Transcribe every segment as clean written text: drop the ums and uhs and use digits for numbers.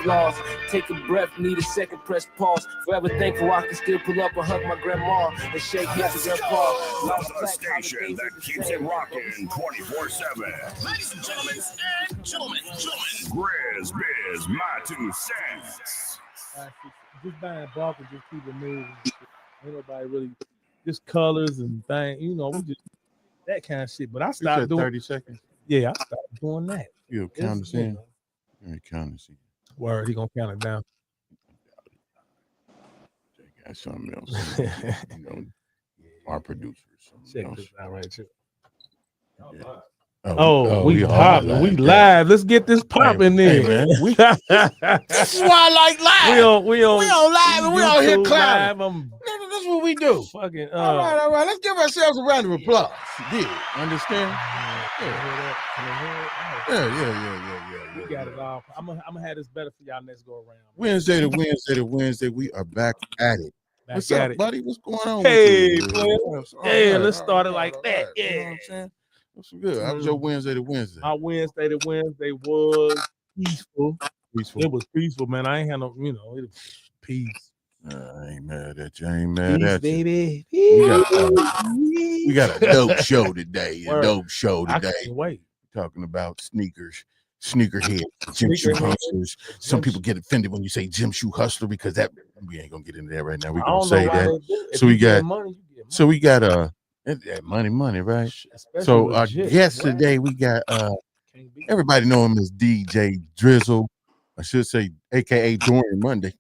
flaws. Take a breath, need a second, press pause. Forever thankful I can still pull up and hug my grandma and shake hands with grandpa. Lost The station that keeps it rocking 24/7. Ladies and gentlemen, Grizz Biz, my 2 cents. Just buying bulk and just keep it moving. Ain't nobody really just colors and things, you know, we just that kind of shit. But I stopped doing 30 seconds. Yeah, I stopped doing that. You'll count us in. Count us in. Word, he gonna count it down. They got something else. You know, our producers. Check this out right here. Yeah. We popping. We live. Let's get this popping hey, then. Man. this is why I like live. We on live and we out here clapping. I'm That's what we do. fucking All right. Let's give ourselves a round of applause. Yeah, understand? Yeah. We got it all. I'm gonna have this better for y'all next go around. Wednesday to Wednesday, we are back at it. What's up, buddy? What's going on? Hey, with you? Hey, let's start it like that. You know what I'm saying? What's good? How was your Wednesday to Wednesday? Our Wednesday to Wednesday was peaceful. It was peaceful, man. I ain't had no, it was peace. I ain't mad at you. I ain't mad at you. Baby. We got a dope show today. Word. A dope show I today. can't wait. Talking about sneakers, sneakerhead, gym shoe hustlers. Some people get offended when you say gym shoe hustler because that we ain't gonna get into that right now. We're gonna say that. So we got money, money, right? Especially so our guest today, we got everybody know him as DJ Drizzle. I should say AKA Dorian Monday.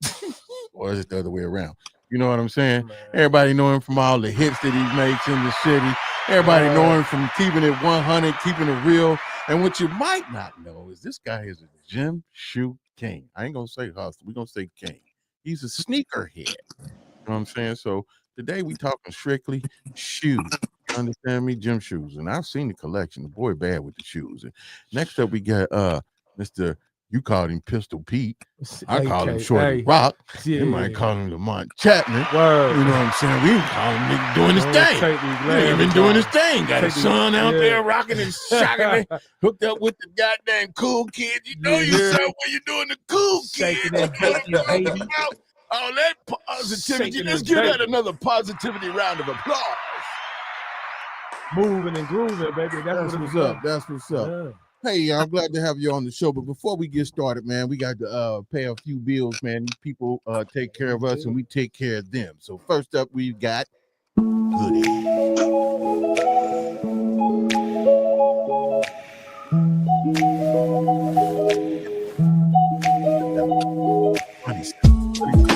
Or is it the other way around? You know what I'm saying? Man. Everybody know him from all the hits that he makes in the city. Everybody know him from keeping it 100, keeping it real. And what you might not know is this guy is a gym shoe king. I ain't gonna say hustler. We're gonna say king. He's a sneakerhead. You know what I'm saying? So today we talking strictly shoes. You understand me? Gym shoes. And I've seen the collection. The boy bad with the shoes. And next up we got Mr. You called him Pistol Pete. I call him Shorty Rock. You might call him Lamont Chapman. Word. You know what I'm saying? We call him nigga doing his thing. He ain't been doing his thing. Got his son out there rocking and shocking it. Hooked up with the goddamn cool kids. You know yourself when you're doing the cool kids. Baby. All that positivity. Let's give that another positivity round of applause. Moving and grooving, baby. That's what's up. That's what's up. Yeah. Hey, I'm glad to have you on the show. But before we get started, man, we got to pay a few bills, man. These people take care of us and we take care of them. So first up, we've got Goody.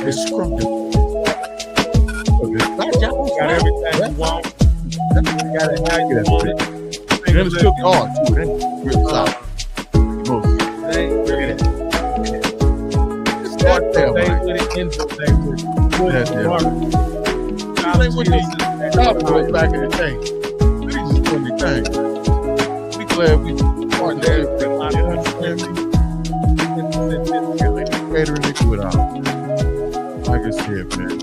It's scrumptious. Got everything you want. You got it how you want it. And it's still hard too. It ain't real solid. Start there, man. That's it. Back in the day. This is doing the thing. We glad we part there. Creator and liquid out. Like I said, man.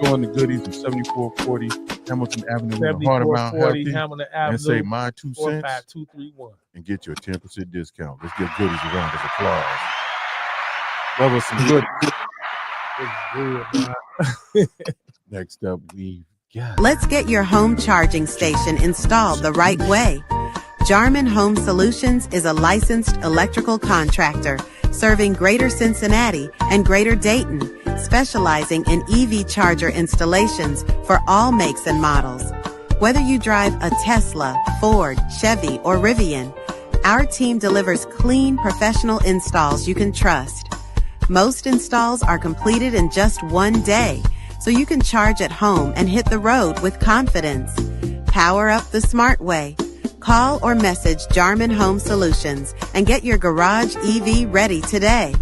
Go on the Goodies in 7440 Hamilton Avenue, Hamilton Avenue, and say my 2 cents 45231 and get your 10% discount. Let's give Goodies a round of applause. That was some good. Next up, we got. Let's get your home charging station installed the right way. Jarman Home Solutions is a licensed electrical contractor serving Greater Cincinnati and Greater Dayton, specializing in EV charger installations for all makes and models. Whether you drive a Tesla, Ford, Chevy, or Rivian, our team delivers clean, professional installs you can trust. Most installs are completed in just one day, so you can charge at home and hit the road with confidence. Power up the smart way. Call or message Jarman Home Solutions and get your garage EV ready today.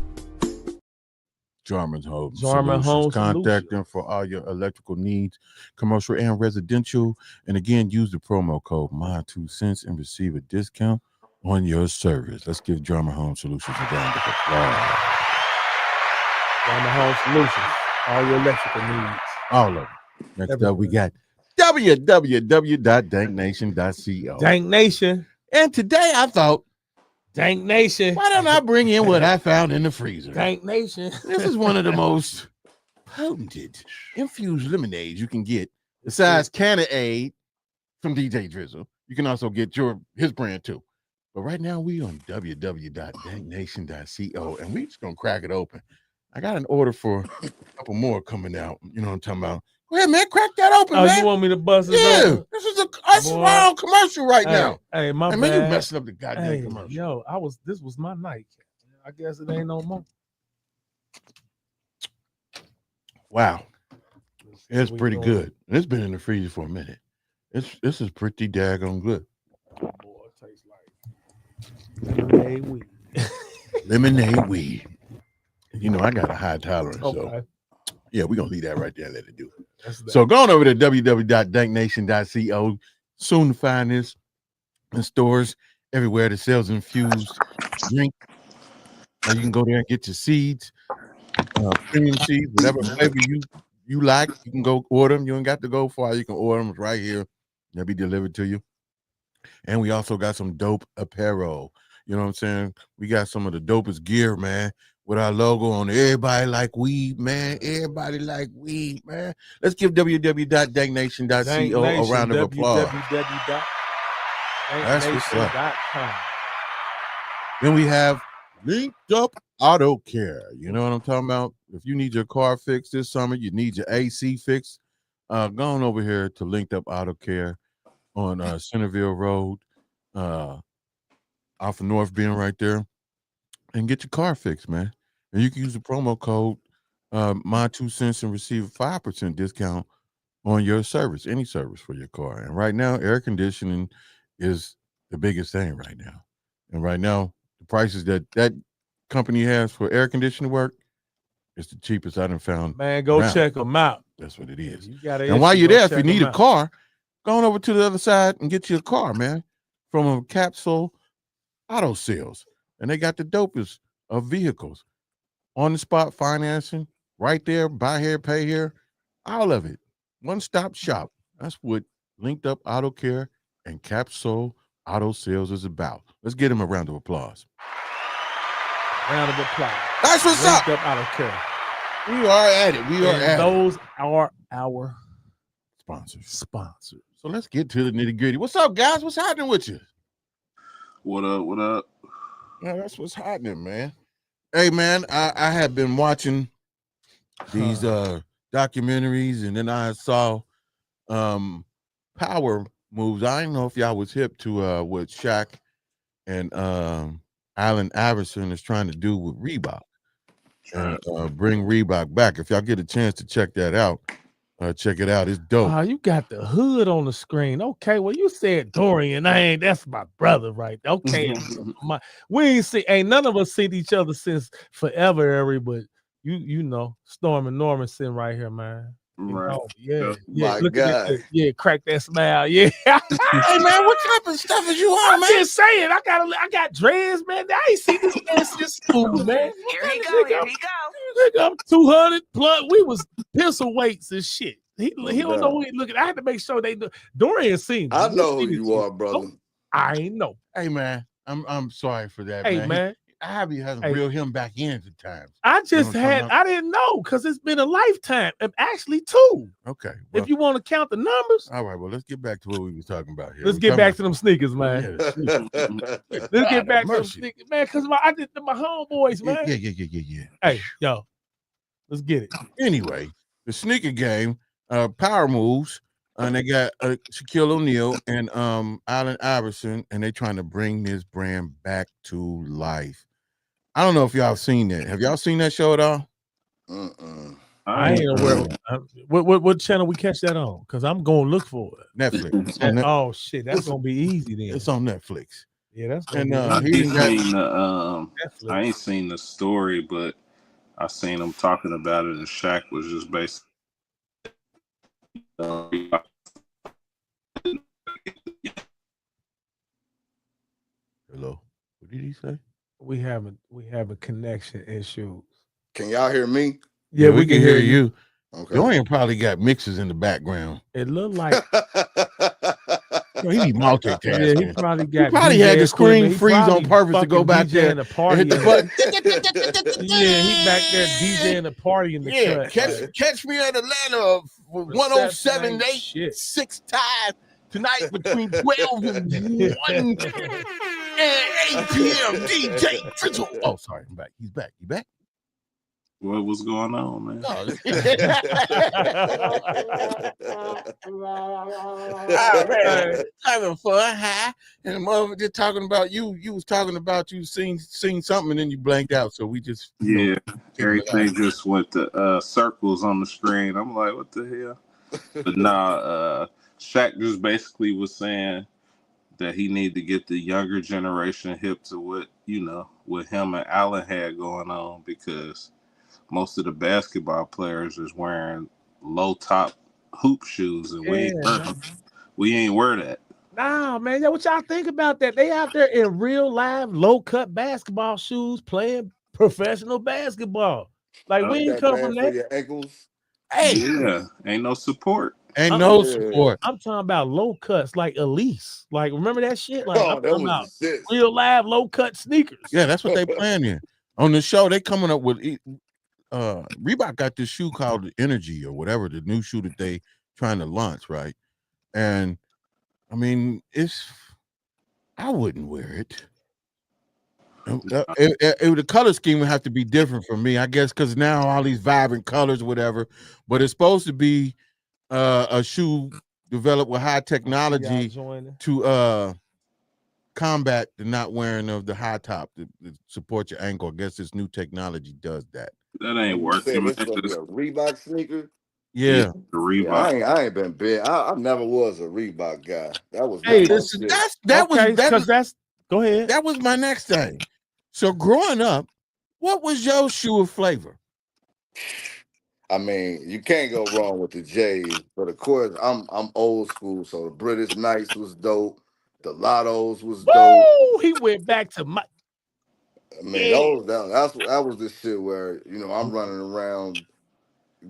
Jarman Home Solutions. Contact them for all your electrical needs, commercial and residential. And again, use the promo code MY2CENTS and receive a discount on your service. Let's give Jarman Home Solutions a round of applause. Jarman Home Solutions. All your electrical needs. All of them. Next up, we got www.danknation.co. Dank Nation. And today I thought Dank Nation. Why don't I bring in what I found in the freezer? Dank Nation. This is one of the most potent infused lemonades you can get. Besides Canada-Aid from DJ Drizzle, you can also get his brand too. But right now we on www.danknation.co, and we just gonna crack it open. I got an order for a couple more coming out. You know what I'm talking about? Go ahead, man, crack that open, man. You want me to bust it open? This is a wrong commercial right now. Hey, my bad. Man, you messing up the goddamn commercial. Yo, this was my night. I guess it ain't no more. Wow. It's pretty good. It's been in the freezer for a minute. This is pretty daggone good. Oh, boy, it tastes like lemonade weed. Lemonade weed. You know, I got a high tolerance, Okay. so yeah, we're gonna leave that right there and let it do it. So going over to www.danknation.co. Soon to find this in stores everywhere that sells infused drink. You can go there and get your seeds, premium seeds, whatever flavor you like. You can go order them. You ain't got to go far. You can order them right here. They'll be delivered to you. And we also got some dope apparel. You know what I'm saying? We got some of the dopest gear, man, with our logo on. Everybody like weed, man. Everybody like weed, man. Let's give www.danknation.co a round of applause. That's what's up. Then we have Linked Up Auto Care. You know what I'm talking about? If you need your car fixed this summer, you need your AC fixed, go on over here to Linked Up Auto Care on Centerville Road, off of North Bend right there, and get your car fixed, man. And you can use the promo code my 2 cents and receive a 5% discount on your service, any service for your car. And right now, air conditioning is the biggest thing right now. And right now, the prices that company has for air conditioning work is the cheapest I done found. Man, go check them out. That's what it is. And while you're there, if you need a car, go on over to the other side and get you a car, man, from a Capsule Auto Sales. And they got the dopest of vehicles. On the spot financing, right there, buy here, pay here, all of it. One-stop shop. That's what Linked Up Auto Care and Capsule Auto Sales is about. Let's get him a round of applause. Round of applause. That's what's Linked up. Up Auto Care. We are at it. We are at those are our sponsors. So let's get to the nitty-gritty. What's up, guys? What's happening with you? What up? What up? Yeah, that's what's happening, man. Hey, man, I have been watching these documentaries, and then I saw Power Moves. I didn't know if y'all was hip to what Shaq and Allen Iverson is trying to do with Reebok and bring Reebok back. If y'all get a chance to check that out, check it out. It's dope. Oh, you got the hood on the screen. Okay, well, you said Dorian. That's my brother, right? Okay. Ain't none of us seen each other since forever, Ari, but you know, Storm and Norman sitting right here, man. Right. Yeah. My Look God. at that. Crack that smile. Yeah. Hey, man, what type of stuff is you on, man? I'm just saying, I got dreads, man. I ain't seen this man since school, man. Here he go. Nigga, I'm 200 plus. We was pencil weights and shit. He don't know what he looking. I had to make sure they do. Dorian seen me. I know who you are, brother. I ain't know. Hey, man, I'm sorry for that, Hey, man. man. I have you had to reel him back in at times. I just I didn't know because it's been a lifetime. Actually, 2. Okay. Well, if you want to count the numbers. All right, well, let's get back to what we was talking about here. Let's get back to them sneakers, man. Yeah, let's get back to them sneakers, man, because I did my homeboys, man. Yeah. Hey, yo, let's get it. Anyway, the sneaker game, Power Moves, and they got Shaquille O'Neal and Allen Iverson, and they trying to bring this brand back to life. I don't know if y'all seen that. Have y'all seen that show at all? I ain't aware. What channel we catch that on? Because I'm gonna look for it. Netflix. Oh shit, that's gonna be easy then. It's on Netflix. Yeah, that's I ain't seen the story, but I seen him talking about it, and Shaq was just basically. Hello. What did he say? We having connection issues. Can y'all hear me? Yeah, we can hear you. Okay. Dorian probably got mixes in the background. It looked like Yo, he be multitasking. Yeah, he probably got. He probably DJ had the screen equipment. freeze on purpose to go back there and the party. Hit the button. Yeah, he back there DJing the party in the cut. Catch me at Atlanta 107.86 time tonight between 12 and 1 and 8 p.m. DJ Drizzle. Oh, sorry, I'm back. He's back. You back? What was going on, man? Man, having fun, huh? And the mother just talking about you. You was talking about you seen something and then you blanked out. So we just everything just went to circles on the screen. I'm like, what the hell? But nah, Shaq just basically was saying that he need to get the younger generation hip to what what him and Allen had going on, because most of the basketball players is wearing low top hoop shoes, and we ain't wear that. Nah, man. What y'all think about that? They out there in real live low cut basketball shoes playing professional basketball. Like we ain't come from that. Your ankles. Hey, ain't no support. Ain't no support. I'm talking about low cuts like Elise. Like, remember that shit? Like, I'm that talking about real live low cut sneakers. Yeah, that's what they playing in. On the show, they coming up with Reebok got this shoe called the Energy or whatever, the new shoe that they trying to launch, right? And I mean, I wouldn't wear it. The color scheme would have to be different for me, I guess, because now all these vibrant colors, whatever. But it's supposed to be a shoe developed with high technology to combat the not wearing of the high top to support your ankle. I guess this new technology does that. That ain't working. It's gonna be a Reebok sneaker. Yeah, the Reebok. Yeah, I ain't been big. I never was a Reebok guy. That was go ahead. That was my next thing. So growing up, what was your shoe of flavor? I mean, you can't go wrong with the J's, but of course, I'm old school. So the British Knights was dope. The Lottos was dope. He went back to my. I mean, that was the shit where I'm running around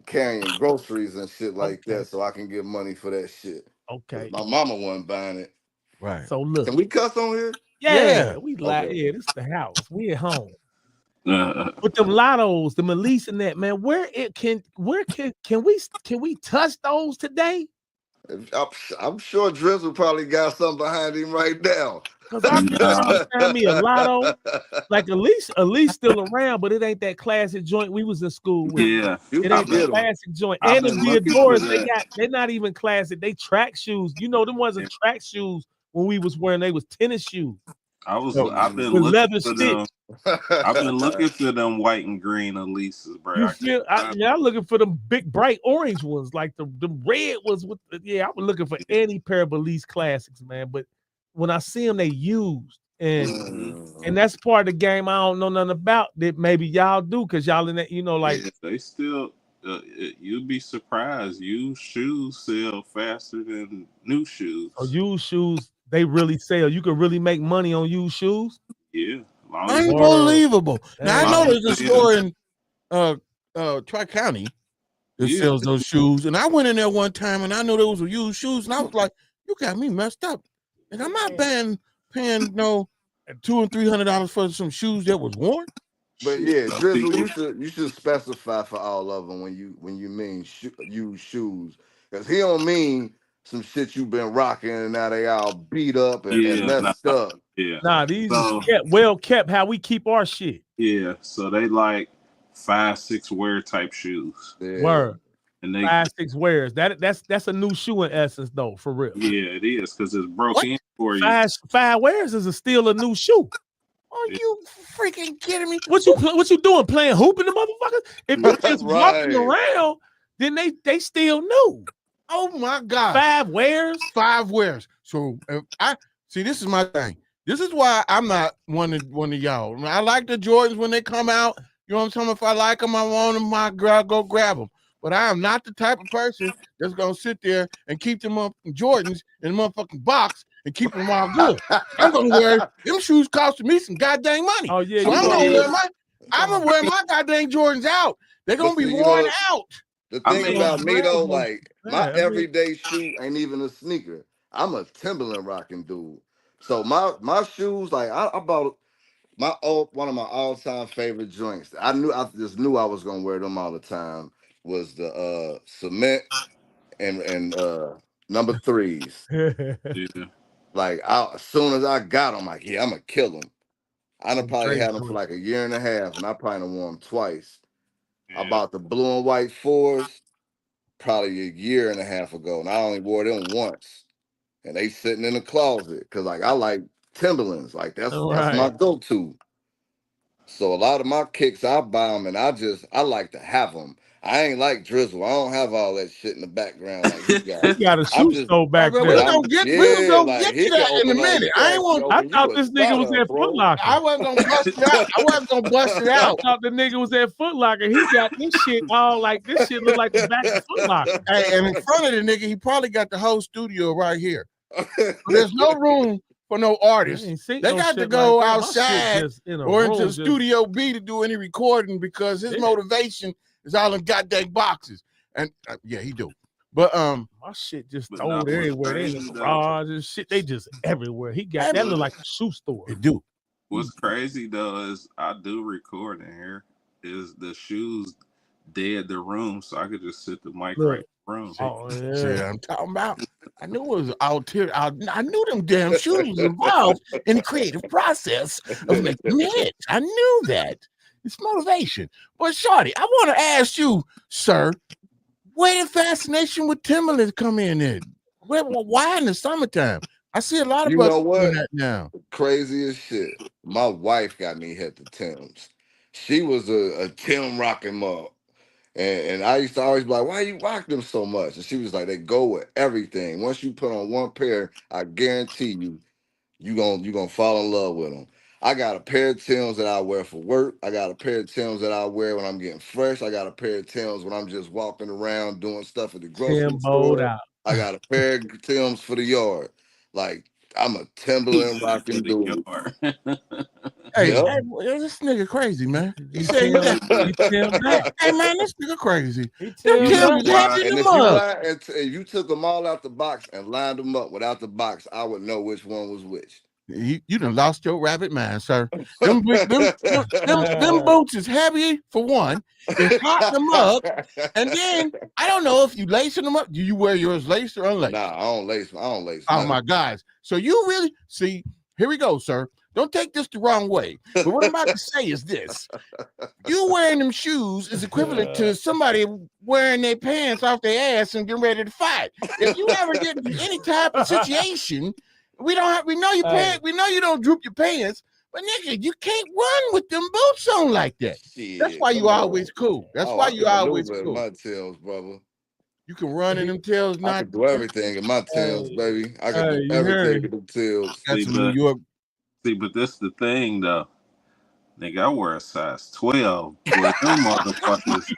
carrying groceries and shit like that, so I can get money for that shit. Okay. My mama wasn't buying it. Right. So look, can we cuss on here? Yeah. We like, this is the house. We at home. With them Lottos, the Elise and that, man, can we touch those today? I'm sure Drizzle probably got something behind him right now. Because I'm trying me a Lotto. Like Elise still around, but it ain't that classic joint we was in school with. Yeah. It ain't that classic joint. And the Diodorus, they're not even classic. They track shoes. Them wasn't track shoes when we was wearing, they was tennis shoes. I've been looking for them. I've been looking for them white and green Elises, bro. I'm looking for them big bright orange ones, like the red ones with I was looking for any pair of Elise classics, man. But when I see them, they used, and that's part of the game I don't know nothing about that maybe y'all do, because y'all in that, they still you'd be surprised. Used shoes sell faster than new shoes. Oh, used shoes, they really sell. You can really make money on used shoes. Yeah. Unbelievable. Now I know there's a store in Tri-County that sells those shoes. And I went in there one time and I knew there was used shoes, and I was like, you got me messed up. And I'm not paying $200 and $300 for some shoes that was worn. But yeah, Drizzle, you should specify for all of them when you mean used shoes, because he don't mean some shit you've been rocking and now they all beat up and messed up. Yeah. Nah, these is well kept how we keep our shit. Yeah, so they like 5-6 wear type shoes. Yeah. Word. And they 5-6 wears. That's a new shoe in essence, though, for real. Yeah, it is, because it's broken for you. 5 wears is still a new shoe. Are you freaking kidding me? What you doing? Playing hoop in the motherfuckers? If you just walking around, then they still new. Oh my God. 5 wears? 5 wears. So this is my thing. This is why I'm not one of y'all. I like the Jordans when they come out. You know what I'm talking about? If I like them, I want them, I'll go grab them. But I am not the type of person that's going to sit there and keep them up Jordans in the motherfucking box and keep them all good. I'm going to wear them shoes costing me some goddamn money. Oh, yeah. So I'm going to wear my goddamn Jordans out. They're going to be worn out. The thing about me, though, like, my everyday shoe ain't even a sneaker. I'm a Timberland rocking dude. So my shoes, like I bought one of my all-time favorite joints. I just knew I was gonna wear them all the time. Was the cement and number 3s. Yeah. Like as soon as I got them, like I'm gonna kill them. I done probably had them for like a year and a half, and I probably done wore them twice. Yeah. I bought the blue and white 4s probably a year and a half ago, and I only wore them once. And they sitting in the closet because like I like Timberlands, like that's my go-to. So a lot of my kicks, I buy them, and I like to have them. I ain't like Drizzle. I don't have all that shit in the background like he got. He got a shoe store back there. We're gonna get to that in a minute. I thought this nigga was at Foot Locker. I wasn't gonna bust it out. I wasn't gonna bust it out. I thought the nigga was at Foot Locker. He got this shit all like this shit look like the back of Foot Locker. Hey, and in front of the nigga, he probably got the whole studio right here. There's no room for no artists. They got to go outside or into Studio B to do any recording because his motivation is all in goddamn boxes. And yeah, he do. But my shit just thrown everywhere. They in the garage and shit. They just everywhere. He got that look like a shoe store. It do. What's crazy though is I do record in here. Is the shoes dead the room, so I could just sit the mic right in the room. Oh yeah, I'm talking about. I knew it was out here. I knew them damn shoes was involved in the creative process of making hits. I knew that. It's motivation. But Shorty, I want to ask you, sir, where did fascination with Timberlands come in at? Why in the summertime? I see a lot of us doing that now. Crazy as shit. My wife got me hit the Timbs. She was a Tim rocking mom. And I used to always be like, why you rock them so much? And she was like, they go with everything. Once you put on one pair, I guarantee you gonna fall in love with them. I got a pair of Timbs that I wear for work. I got a pair of Timbs that I wear when I'm getting fresh. I got a pair of Timbs when I'm just walking around doing stuff at the grocery store. I got a pair of Timbs for the yard. Like, I'm a Timberland rocking dude. Hey, this nigga crazy, man. He said, hey, man, this nigga crazy. If you took them all out the box and lined them up without the box, I would know which one was which. You done lost your rabbit mind, sir. Them boots is heavy for one. They hot them up, and then I don't know if you lacing them up. Do you wear yours laced or unlaced? Nah, I don't lace. Oh my guys! So you really see? Here we go, sir. Don't take this the wrong way. But what I'm about to say is this: you wearing them shoes is equivalent to somebody wearing their pants off their ass and getting ready to fight. If you ever get into any type of situation. We know your pants. We know you don't droop your pants, but nigga, you can't run with them boots on like that. Shit, that's why you always cool. That's why you always cool. My tails, brother. You can run in them tails. I can do everything in my tails, baby. I can do everything in them tails. That's New York. See, but this the thing though. Nigga, I wear a size 12. Boy, them motherfuckers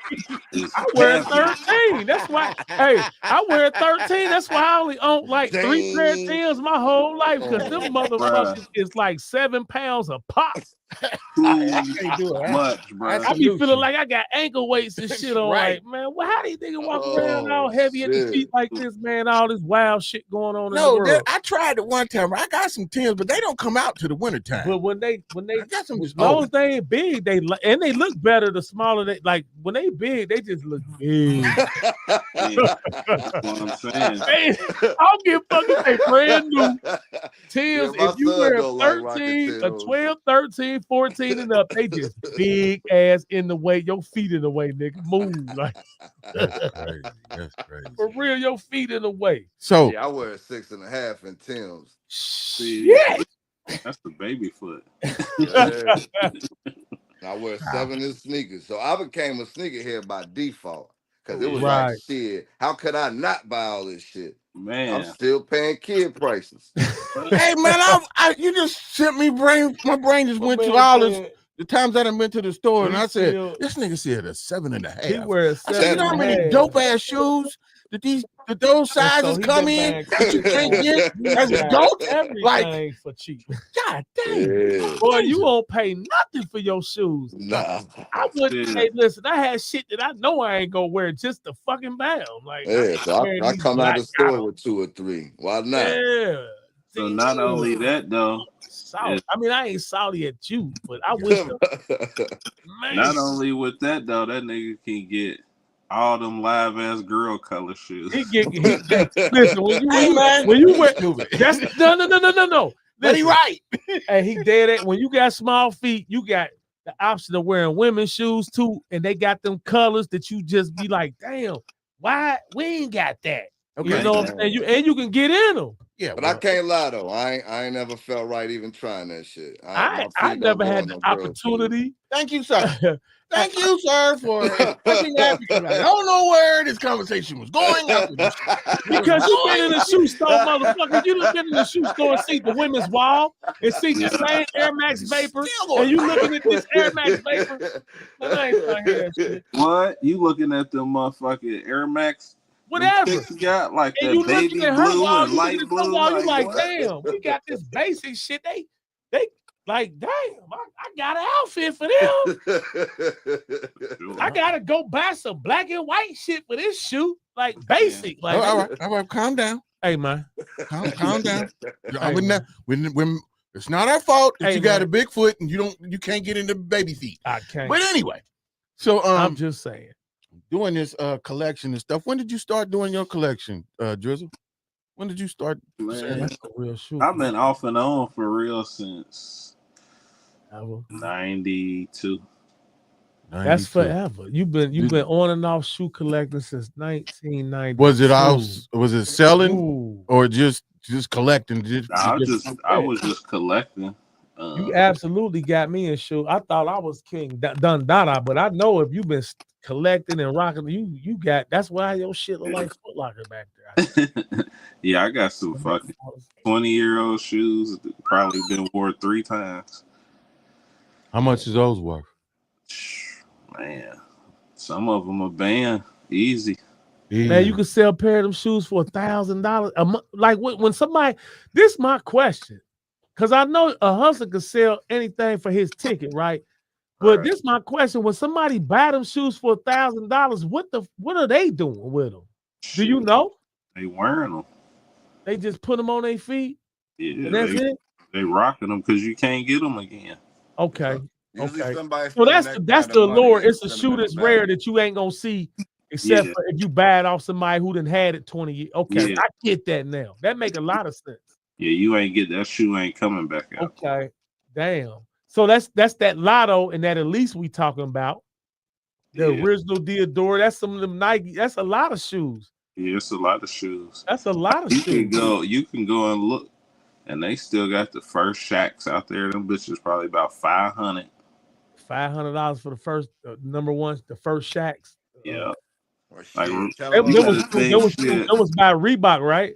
is I wear 13. That's why. Hey, I wear 13. That's why I only own like 3 pair of Timbs my whole life because them motherfuckers is like 7 pounds a pop. I can't do it much, bro. I be feeling like I got ankle weights and shit on. Like, man, well, how do you think walk around all heavy at the feet like this, man? All this wild shit going on in the world. I tried it one time. I got some Timbs, but they don't come out to the wintertime. But when they got some those they ain't big, they look better the smaller they like when they big, they just look big. That's what I'm saying. Hey, I'll get fucking a brand new Timbs. If you wear 13, a 12, 13, 14 and up, they just big ass in the way, your feet in the way, nigga. Move like that's crazy. For real, your feet in the way. So I wear 6.5 in Timbs. Shit. That's the baby foot. I wear 7 in sneakers. So I became a sneakerhead by default. Because it was like, shit, how could I not buy all this shit? Man, I'm still paying kid prices. Hey, man, you just sent me my brain just went to all the times I done went to the store and I said, this nigga said a 7.5. He wears 7.5. I said, you know how many dope ass shoes that these that those sizes so he come been in buying that you can't get as buying adults? everything Like, for cheap. God damn. Yeah. Boy, you won't pay nothing for your shoes. Nah. I wouldn't. Hey, listen, I had shit that I know I ain't gonna wear just to fucking buy them. Like, Yeah, so wearing I these, come but out I the got store 'em. with 2 or 3. Why not? Yeah. So not only that though, Salty. I mean, I ain't salty at you, but I wish. Man. Not only with that though, that nigga can get all them live ass girl color shoes. He listen, when you wear that's no. But he right. And he did it. When you got small feet, you got the option of wearing women's shoes too, and they got them colors that you just be like, damn, why we ain't got that? Okay. You know what I'm saying? You can get in them. Yeah, but I can't lie though. I ain't never felt right even trying that shit. I my feet don't never go had on the no girl opportunity. Thank you, sir. Thank you, sir, for expressing that, because I don't know where this conversation was going after this. Because you've been in the shoe store, motherfucker. You done been in the shoe store and see the women's wall and see the same Air Max Vapor, and you looking at this Air Max Vapor. Man, I ain't trying to hear that shit. What? You looking at the motherfucking Air Max? Whatever. You got like And that you baby looking at her blue wall, and you light looking at her blue. wall, you like, what? damn, we got this basic shit. They like, damn, I got an outfit for them. I gotta go buy some black and white shit for this shoe. Like basic. Like, all right, calm down. Hey man. Calm down. Hey, when it's not our fault that you got man. a big foot and you can't get into baby feet. I can't. But anyway, so I'm just saying. Doing this collection and stuff. When did you start doing your collection, Drizzle? When did you start? Man, that's a real shoe. I've been off and on for real since 92. That's forever. You've been on and off shoe collecting since 1990. Was it selling or just collecting? I was just collecting. You absolutely got me in shoe. I thought I was King Dun Dada, but I know if you've been collecting and rocking, you got. That's why your shit look like Foot Locker back there. Yeah, I got some fucking 20-year-old shoes. Probably been worn 3 times. How much is those worth? Man, some of them are banned easy. Man, you can sell a pair of them shoes for $1,000 a month. Like when somebody, this is my question, because I know a hustler can sell anything for his ticket, right? But this is my question: when somebody buy them shoes for $1,000, what are they doing with them? Do you know? They wearing them. They just put them on their feet. Yeah, and that's it. They rocking them because you can't get them again. Okay. Okay. So that's the allure. It's a shoe that's rare that you ain't gonna see, except for if you buy it off somebody who done had it 20 years. Okay, I get that now. That make a lot of sense. Yeah, you ain't get that shoe ain't coming back out. Okay, damn. So that's that Lotto and that Elise we talking about. The original Diodora. That's some of them Nike. That's a lot of shoes. Yeah, it's a lot of shoes. That's a lot of shoes. You can go and look, and they still got the first Shacks out there. Them bitches probably about $500. $500 for the first number one, the first Shacks. Yeah. Like, it was by Reebok, right?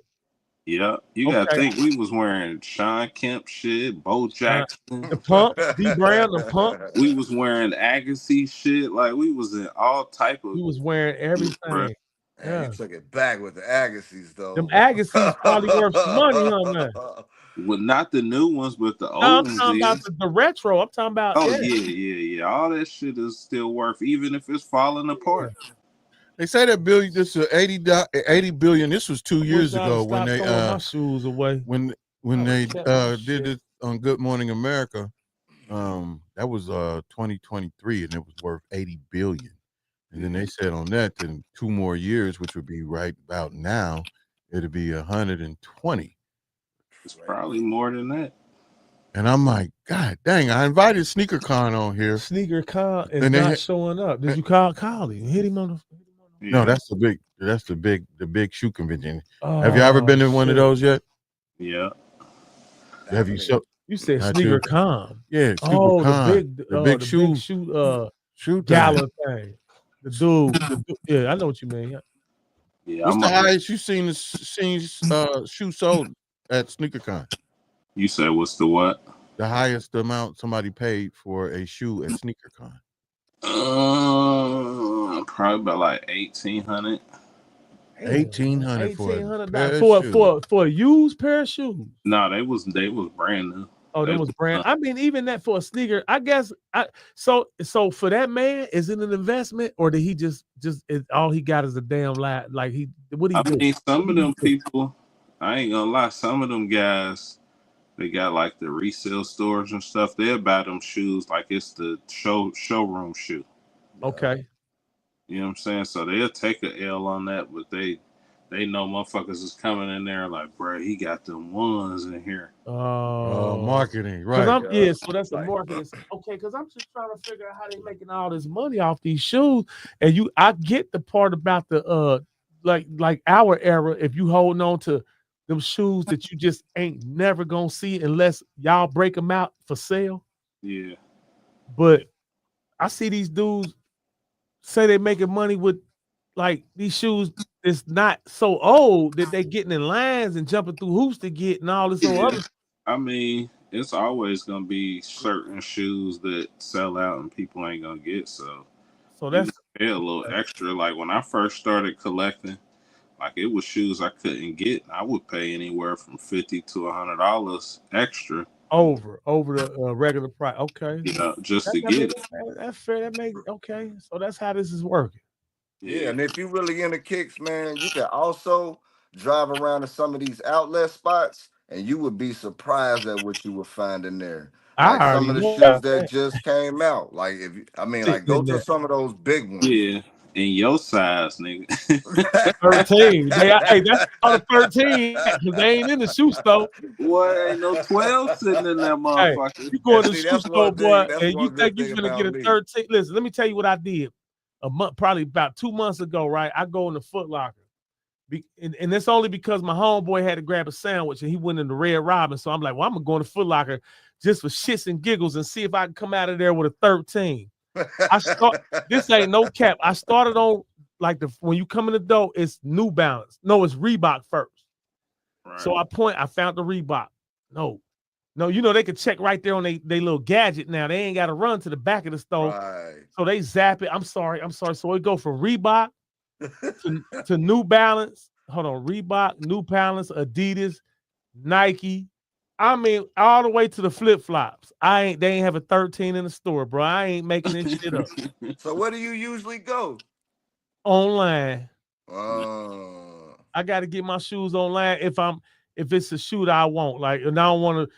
Yeah. You gotta think we was wearing Sean Kemp shit, Bo Jackson, the pump, D Brown, the pump. We was wearing Agassi shit. Like we was in all type of. We was wearing everything. Yeah, you took it back with the Agassi's though. Them Agassi's probably worth some money, huh, man? Well, not the new ones, but the old ones. I'm talking about the retro. I'm talking about. Oh yeah. All that shit is still worth, even if it's falling apart. They say that billion. This is 80 billion. This was 2 years ago when they my shoes away. When they did it on Good Morning America. That was 2023, and it was worth 80 billion. And then they said on that, in 2 more years, which would be right about now, it'd be 120. It's probably more than that. And I'm like, God dang! I invited Sneaker Con on here. Sneaker Con is not showing up. Did you call him? Hit him on the. No, that's the big shoe convention. Have you ever been to one of those yet? Yeah. Have you? You said Sneaker Con. Yeah. Sneaker Con. The big shoe gala thing. The dude. Yeah, I know what you mean. Yeah. What's the highest you seen shoe sold at Sneaker Con? You said what's the what? The highest amount somebody paid for a shoe at Sneaker Con. Probably about like 1,800. $1,800 for for a used pair of shoes. No, they was brand new. Oh, that was brand. I mean, even that for a sneaker, I guess. So for that man, is it an investment or did he just all he got is a damn lie? Like what he do? I mean, some of them people, I ain't gonna lie, some of them guys, they got like the resale stores and stuff. They'll buy them shoes like it's the showroom shoe. Okay. You know what I'm saying? So they'll take a L on that, but they know motherfuckers is coming in there like, bro, he got them ones in here. Marketing, right? So that's the marketing. Okay, because I'm just trying to figure out how they making all this money off these shoes. And I get the part about the like our era. If you holding on to them shoes that you just ain't never gonna see unless y'all break them out for sale. Yeah. But I see these dudes say they making money with like these shoes. It's not so old that they getting in lines and jumping through hoops to get and all this other. I mean, it's always gonna be certain shoes that sell out and people ain't gonna get. So that's pay a little extra. Like when I first started collecting, like it was shoes I couldn't get. I would pay anywhere from $50 to $100 extra over the regular price. Okay, you know, just to get it. That's fair. That makes okay. So that's how this is working. Yeah, and if you really into kicks, man, you can also drive around to some of these outlet spots, and you would be surprised at what you would find in there. Like some of the shoes that just came out. Like go to some of those big ones. Yeah, in your size, nigga. 13. That's all the 13 because they ain't in the shoe store. Boy, ain't no 12 sitting in that motherfucker. Hey, you go to the shoe store, boy, and you think you're gonna get a 13. Listen, let me tell you what I did. A month, probably about 2 months ago, right? I go in the Foot Locker. And it's only because my homeboy had to grab a sandwich and he went in the Red Robin. So I'm like, well, I'm gonna go in the Foot Locker just for shits and giggles and see if I can come out of there with a 13. This ain't no cap. I started on like when you come in the door, it's New Balance. No, it's Reebok first. Right. So I found the Reebok. No, you know, they could check right there on they little gadget now. They ain't got to run to the back of the store. Right. So they zap it. I'm sorry. So it go from Reebok to New Balance. Hold on. Reebok, New Balance, Adidas, Nike. I mean, all the way to the flip-flops. They ain't have a 13 in the store, bro. I ain't making this shit up. So where do you usually go? Online. I got to get my shoes online if it's a shoe that I want. Like, and I don't want to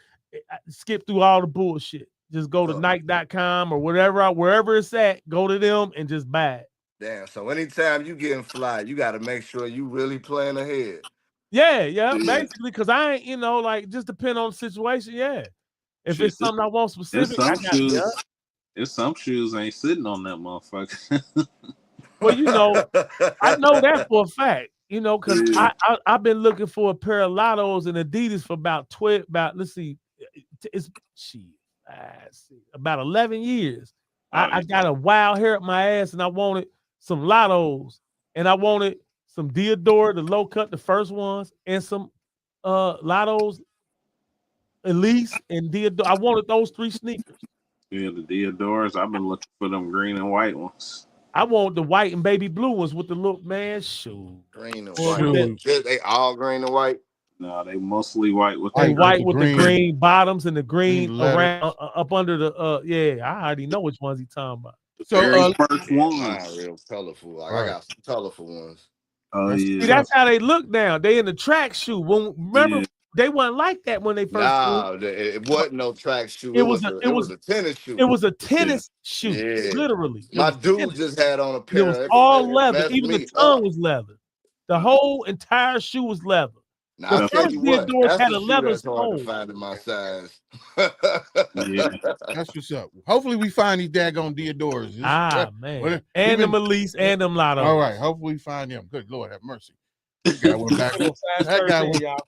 skip through all the bullshit. Just go to Nike.com or wherever it's at, go to them and just buy it. Damn. So anytime you getting fly, you got to make sure you really plan ahead. Yeah, basically, because I ain't, like just depend on the situation. Yeah. If it's something I want specific, there's some shoes ain't sitting on that motherfucker. Well, I know that for a fact. Because I've been looking for a pair of Lottos and Adidas for about 11 years. I got a wild hair up my ass and I wanted some Lottos and I wanted some Diodora, the low cut, the first ones, and some Lottos, Elise, and Diodora. I wanted those 3 sneakers. Yeah, the Diodoras. I've been looking for them green and white ones. I want the white and baby blue ones with the look, man. Shoot. Green and white. They all green and white. No, they mostly white with the green bottoms and the green around up under the I already know which ones he's talking about. So first ones not real colorful. Like I got some colorful ones. Oh yeah. See, that's how they look now. They in the track shoe. Remember they wasn't like that when they first it wasn't no track shoe. It was a tennis shoe. It was a tennis shoe, literally. My dude just had on a pair. It was all leather. Even the tongue was leather. The whole entire shoe was leather. Now, the first Diodora had a leather hard to find in my size. That's what's up. Hopefully we find these daggone Diodoras. Man. And them Elise and them Lotto. All right. Hopefully we find them. Good Lord, have mercy. That guy went back.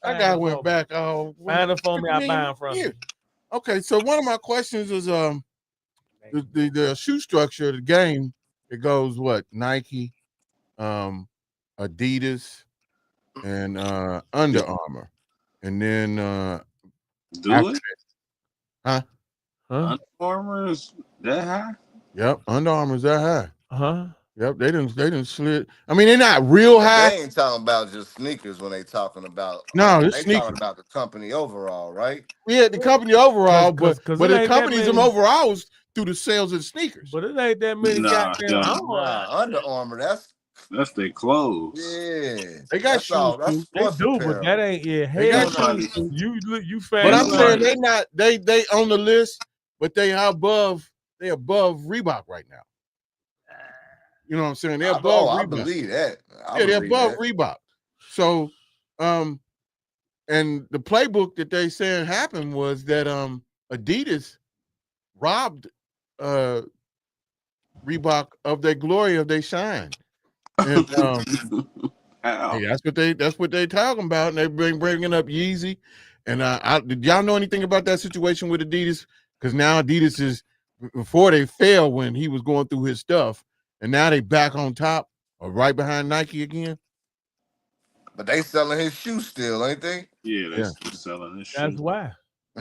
That guy went back. Oh, find them for me. I buy them from you. Okay, so one of my questions is the shoe structure of the game. It goes what? Nike, Adidas, and Under Armour, and then Under Armour is that high? Yep, Under Armour is that high. Yep, they didn't slid. I mean, they're not real high. They ain't talking about just sneakers when they talking about. No, it's they sneakers. talking about the company overall, right? Yeah, the company overall, but it it companies them overalls through the sales of the sneakers. But it ain't that many goddamn. Under Armour. That's their clothes. Yeah, they got shoes. All. That's sports they do, apparel. but that ain't. Yeah, they got shoes. shoes. You fan. But I'm saying they not. They on the list, but they above. They above Reebok right now. You know what I'm saying? They're above Reebok. I believe that. They're above Reebok. So, and the playbook that they saying happened was that Adidas robbed Reebok of their glory, of their shine. And hey, that's what they talking about, and they bringing up Yeezy. And did y'all know anything about that situation with Adidas? Because now Adidas is, before they fell when he was going through his stuff, and now they back on top or right behind Nike again. But they selling his shoes still, ain't they? Yeah, they're still selling his shoes. That's why.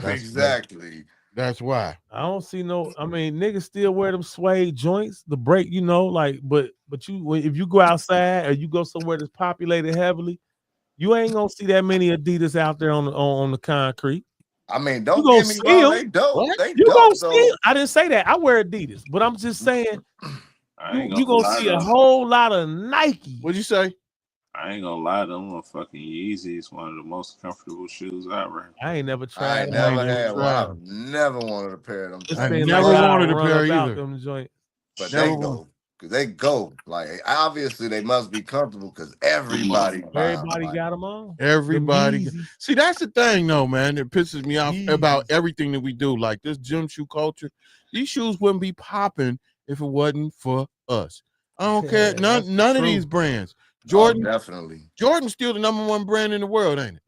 Exactly. That's why. I don't see no. I mean, niggas still wear them suede joints, the break, you know, like. But you, if you go outside or you go somewhere that's populated heavily, you ain't gonna see that many Adidas out there on the concrete. I mean, don't get me wrong, they dope. You gonna see? I didn't say that. I wear Adidas, but I'm just saying you gonna see a whole lot of Nike. What'd you say? I ain't gonna lie, them fucking Yeezy is one of the most comfortable shoes ever. I ain't never tried. I ain't never had one. I've never wanted a pair of them. I never wanted a pair either. But they go. Because they go. Like, obviously, they must be comfortable because everybody got them on. Everybody. See, that's the thing, though, man. It pisses me off about everything that we do. Like this gym shoe culture. These shoes wouldn't be popping if it wasn't for us. I don't care. None of these brands. Jordan, definitely. Jordan's still the #1 brand in the world, ain't it?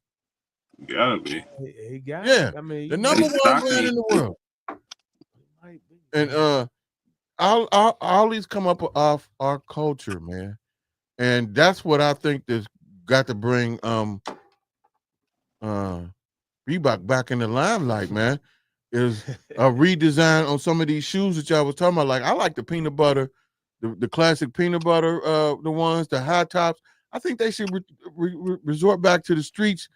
Gotta be. He got yeah. It. I mean, the #1 brand in the world. And all these come up off our culture, man. And that's what I think that's got to bring Reebok back in the limelight, man. Is a redesign on some of these shoes that y'all was talking about. Like, I like the peanut butter. The classic peanut butter, the ones, the high tops. I think they should resort back to the streets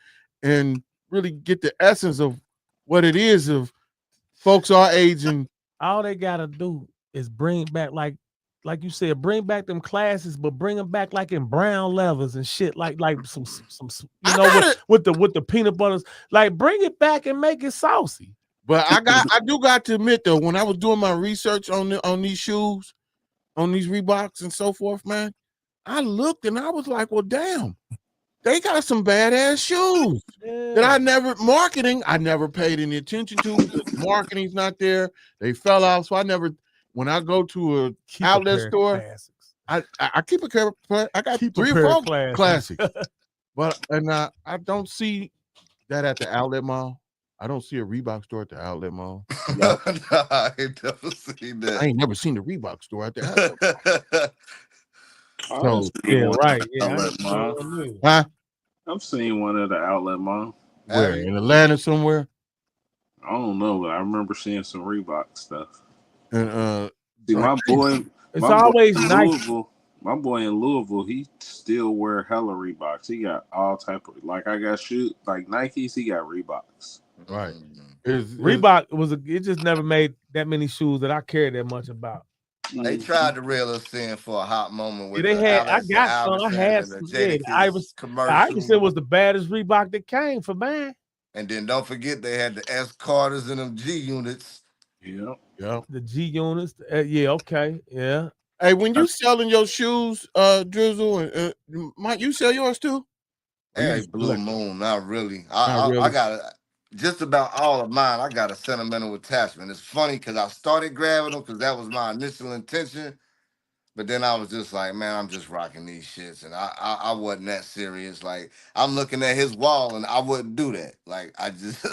and really get the essence of what it is of folks our age. And all they gotta do is bring back, like you said, bring back them classes, but bring them back like in brown levers and shit, like some you know, with the peanut butters. Like, bring it back and make it saucy. But I do got to admit though, when I was doing my research on these shoes, on these Reeboks and so forth, man, I looked and I was like, well, damn, they got some badass shoes that I never paid any attention to. The marketing's not there. They fell out. So when I go to an outlet store, I keep a pair. I got 3 or 4 classics. But I don't see that at the outlet mall. I don't see a Reebok store at the outlet mall. No, I ain't never seen that. I ain't never seen the Reebok store at the outlet mall. So, yeah, right. Outlet mall. Huh? I've seen one at the outlet mall. Where? In Atlanta somewhere? I don't know, but I remember seeing some Reebok stuff. And see, my boy, it's always nice. My boy in Louisville, he still wear hella Reeboks. He got all type of, like, I got shoes like Nikes. He got Reeboks. Right. Reebok it just never made that many shoes that I cared that much about. They tried to reel us in for a hot moment with I got some. I had some. The Iverson was the baddest Reebok that came for man. And then don't forget they had the S Carters and them G units. Yeah. The G units. Yeah. Okay. Yeah. Hey, when you selling your shoes, Drizzle, and Mike, you sell yours too? Hey, Blue Moon, not really. I got just about all of mine. I got a sentimental attachment. It's funny because I started grabbing them because that was my initial intention, but then I was just like, man, I'm just rocking these shits, and I wasn't that serious. Like, I'm looking at his wall, and I wouldn't do that. Like, I just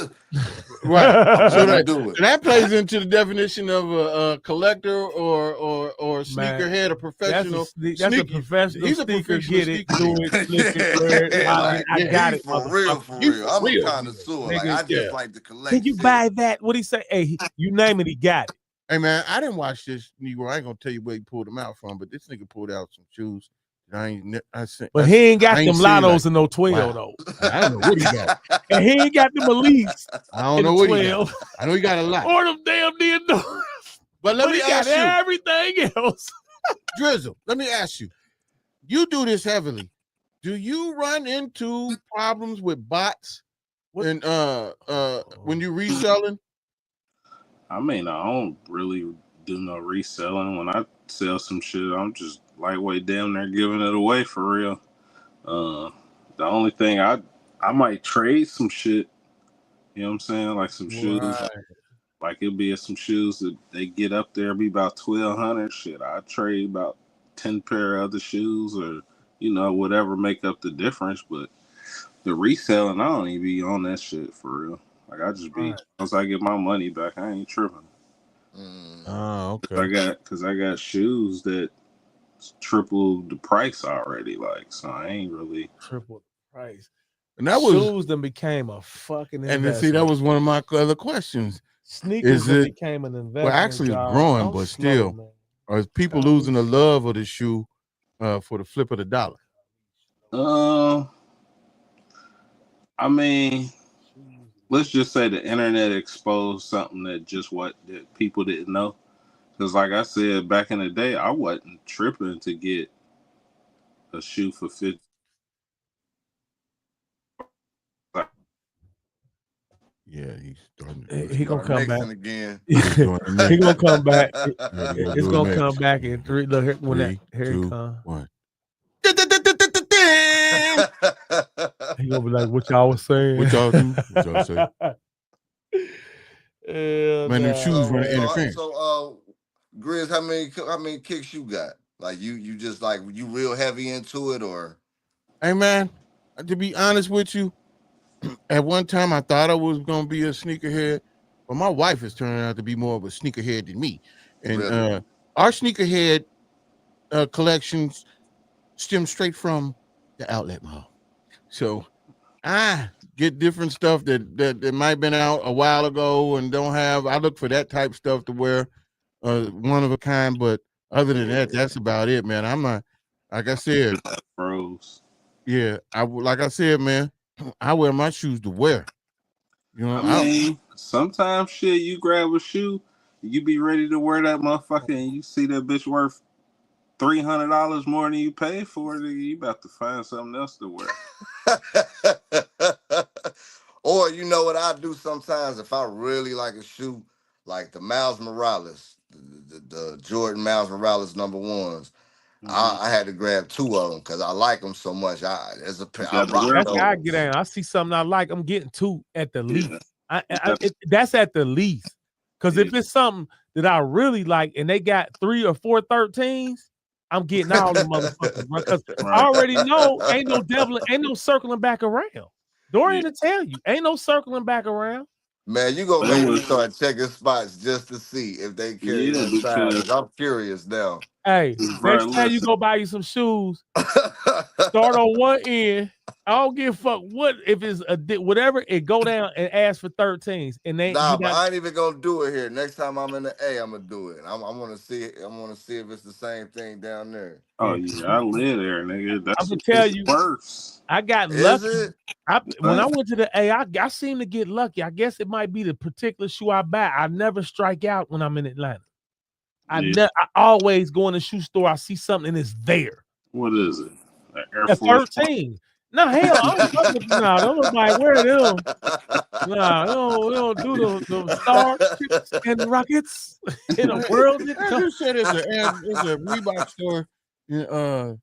right. So do it. That plays into the definition of a collector or sneakerhead, a professional. That's a professional. He's a professional. Get it, do it, I got it. For real. I'm a connoisseur. Like, I just like to collect. Can you buy that? What he say? Hey, you name it, he got it. Hey man, I didn't watch this Negro. I ain't gonna tell you where he pulled them out from, but this nigga pulled out some shoes. But he ain't got them lottos in no 12 though. I don't know what he got. And he ain't got them elites. I don't know what he got. I know he got a lot. Or them damn near doors. But let me ask you everything else. Drizzle, let me ask you. You do this heavily. Do you run into problems with bots and when you reselling? I mean, I don't really do no reselling. When I sell some shit, I'm just lightweight damn near giving it away for real. The only thing I might trade some shit. You know what I'm saying? Like some shoes. Like it'll be some shoes that they get up there, be about 1,200. Shit, I trade about 10 pair of other shoes, or whatever make up the difference. But the reselling, I don't even be on that shit for real. Like I just be once I get my money back, I ain't tripping. Oh, okay. Because I got shoes that triple the price already. Like, so I ain't really triple the price. And that shoes then became a fucking investment. And then, see, that was one of my other questions. Sneakers became an investment. Well, actually, it's growing, but still, are people losing the love of the shoe for the flip of the dollar? I mean, let's just say the internet exposed something that people didn't know. Because, like I said, back in the day, I wasn't tripping to get a shoe for $50. Yeah, he's starting. He gonna come back again. He gonna come back. It's gonna come back in 3. Look, here he come. 1. He gonna be like, "What y'all was saying? What y'all do? What y'all say?" Man, them shoes running interference. So, Grizz, how many kicks you got? Like you just like you real heavy into it, or? Hey man, to be honest with you, at one time I thought I was gonna be a sneakerhead, but my wife is turning out to be more of a sneakerhead than me. And really? Our sneakerhead collections stem straight from the outlet mall. So I get different stuff that might have been out a while ago and don't have. I look for that type of stuff to wear, one of a kind. But other than that, that's about it, man. I'm not, like I said, bros. Yeah, like I said, man, I wear my shoes to wear. You know, I mean, sometimes shit, you grab a shoe, you be ready to wear that motherfucker, and you see that bitch worth $300 more than you paid for it. You about to find something else to wear. Or you know what I do sometimes if I really like a shoe, like the Miles Morales, the Jordan Miles Morales #1s. I had to grab 2 of them because I like them so much. That's I get in. I see something I like, I'm getting 2 at the least. That's at the least. Because if it's something that I really like and they got 3 or 4 13s, I'm getting all the motherfuckers. Because I already know ain't no devil, ain't no circling back around. Dorian to tell you, ain't no circling back around. Man, you gonna make me start checking spots just to see if they carry that size. I'm curious now. Hey, next time you go buy you some shoes, start on one end. I don't give a fuck what if it's whatever. It go down and ask for 13s, and they but I ain't even gonna do it here. Next time I'm in the A, I'm gonna do it. I'm gonna see it. I'm gonna see if it's the same thing down there. Oh yeah, I live there, nigga. That's I'm gonna tell you worse. I got lucky. When I went to the A, I seem to get lucky. I guess it might be the particular shoe I buy. I never strike out when I'm in Atlanta. I always go in the shoe store. I see something and it's there. What is it? Air Force 13. No, hell, don't nobody wear them. No, we don't do the Stars and Rockets in a world. You said it's a Reebok store in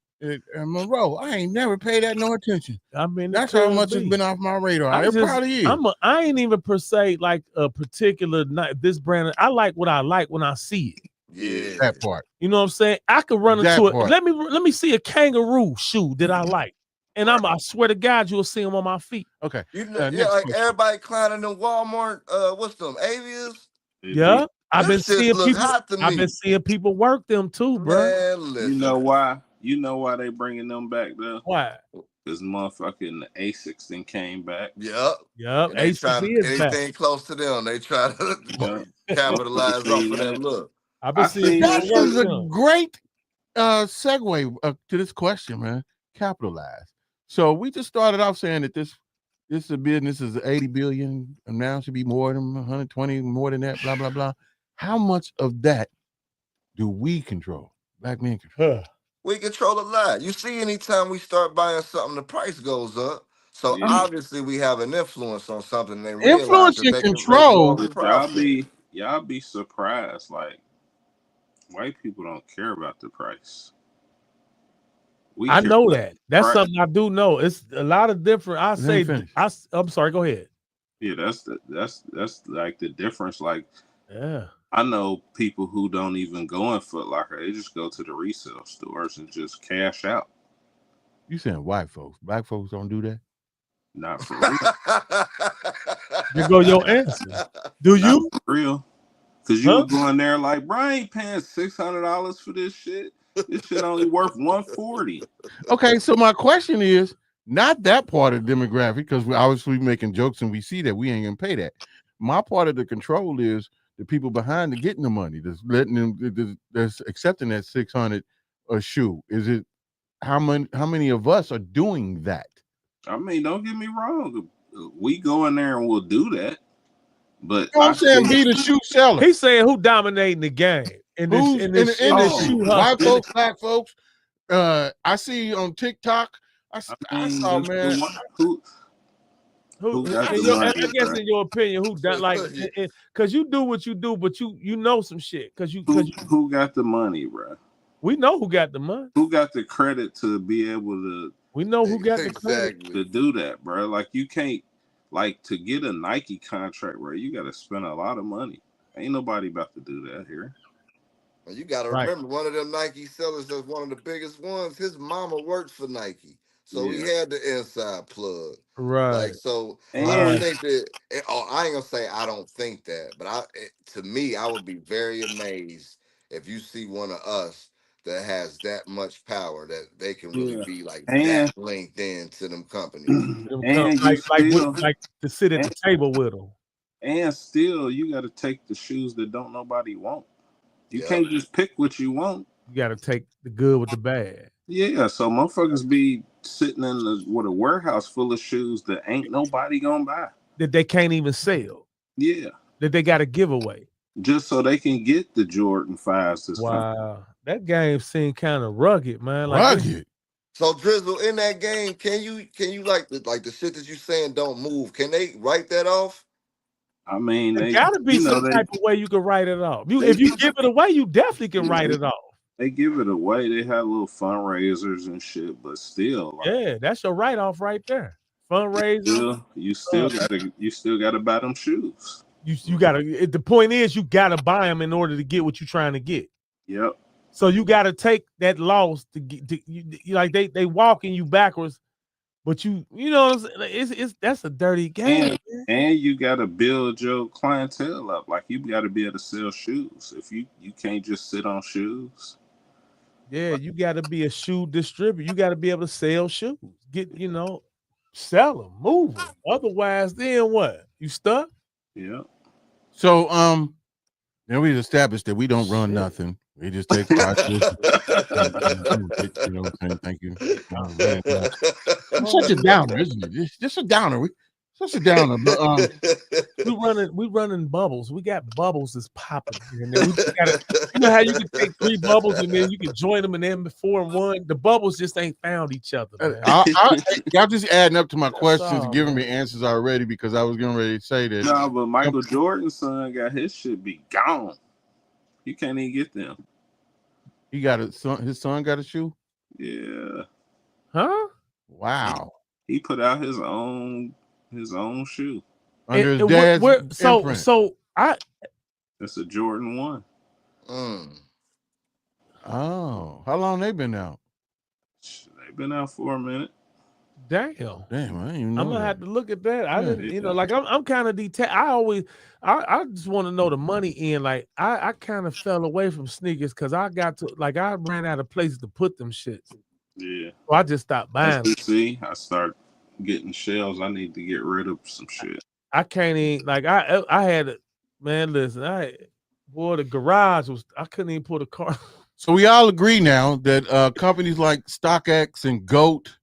Monroe. I ain't never paid that no attention. I mean, that's how much has been off my radar. It probably is. I ain't even per se like a particular this brand. I like what I like when I see it. Yeah, that part. You know what I'm saying? I could run into it. Let me see a kangaroo shoe that I like. And I swear to God, you'll see them on my feet. Okay. Like question. Everybody climbing in Walmart. What's them? Avias? Yeah. I've been seeing people work them too, bro. Man, listen. You know why? You know why they bringing them back though? Why? Because motherfucking the Asics then came back. Yep. Yep. And they try is back. anything close to them. They try to capitalize off of that look. I've been seeing that people is a work great segue to this question, man. Capitalize. So we just started off saying that this is a business is 80 billion, and now should be more than 120, more than that, blah blah blah. How much of that do we control? Black men control. We control a lot. You see, anytime we start buying something, the price goes up. So obviously we have an influence on something. They realize influence that and they control. Can make y'all be surprised. Like, white people don't care about the price. I know that. That's something I do know. It's a lot of different. I'm sorry. Go ahead. Yeah, that's like the difference. Like, yeah, I know people who don't even go in Foot Locker. They just go to the resale stores and just cash out. You saying white folks? Black folks don't do that? Not for real. There go your answer. Do you? Not for real? Because you were going there like, bro, I ain't paying $600 for this shit. This shit only worth $140. Okay, so my question is not that part of the demographic, because we're obviously making jokes and we see that we ain't gonna pay that. My part of the control is the people behind the getting the money, that's letting them, that's accepting that 600 a shoe. Is it how many of us are doing that? I mean, don't get me wrong. We go in there and we'll do that. But I'm saying be the shoe seller. He's saying who dominating the game in this shoe white folks, black folks. I see on TikTok. I saw, man. Who got I guess in your opinion, who done like? Because you do what you do, but you know some shit. Who got the money, bro? We know who got the money. Who got the credit to be able to? We know who got the credit to do that, bro. Like, you can't, like, to get a Nike contract, bro. You got to spend a lot of money. Ain't nobody about to do that here. You got to remember, one of them Nike sellers that's one of the biggest ones. His mama worked for Nike, so he had the inside plug. Right. Like, so I don't think that. I ain't gonna say I don't think that, but to me, I would be very amazed if you see one of us that has that much power that they can really be like that linked in to them companies. like to sit at the table with them. And still, you got to take the shoes that don't nobody want. You can't just pick what you want. You got to take the good with the bad. Yeah, so motherfuckers be sitting with a warehouse full of shoes that ain't nobody gonna buy. That they can't even sell. Yeah. That they got to give away. Just so they can get the Jordan 5s. Wow. That game seemed kind of rugged, man. Like rugged. So Drizzle, in that game, can you like the shit that you saying don't move? Can they write that off? I mean, there gotta be some type of way you can write it off. If you give it away, you definitely can write it off. They give it away. They have little fundraisers and shit, but still, like, that's your write-off right there. Fundraiser. You still gotta buy them shoes. You gotta. The point is, you gotta buy them in order to get what you're trying to get. Yep. So you gotta take that loss to get. Like they walking you backwards. But you know what I'm saying? It's that's a dirty game. And you gotta build your clientele up. Like, you gotta be able to sell shoes. If you can't just sit on shoes. Yeah, you gotta be a shoe distributor. You gotta be able to sell shoes. Sell them, move them. Otherwise, then what? You stuck? Yeah. So then we established that we don't run nothing. We just take prices. Thank you. I'm such a downer, isn't it? It's just a downer. Such a downer. But we running bubbles. We got bubbles that's popping here. And then you know how you can take 3 bubbles and then you can join them, and then 4 and 1. The bubbles just ain't found each other. Y'all just adding up to my questions and giving me answers already, because I was getting ready to say that. No, but Michael Jordan's son got his shit be gone. You can't even get them. He got a son. His son got a shoe. Yeah. Huh? Wow. He put out his own shoe under his dad's imprint. So that's a Jordan 1. Oh, how long they been out? They've been out for a minute. Damn, I didn't even know. I'm gonna have to look at that. I didn't, like I'm kind of detached. I just want to know the money in. Like I kind of fell away from sneakers because I ran out of places to put them shits. Yeah. Well, I just stopped buying. See, I start getting shells. I need to get rid of some shit. I can't even like I had it, man. Listen, the garage was I couldn't even put a car. So we all agree now that companies like StockX and GOAT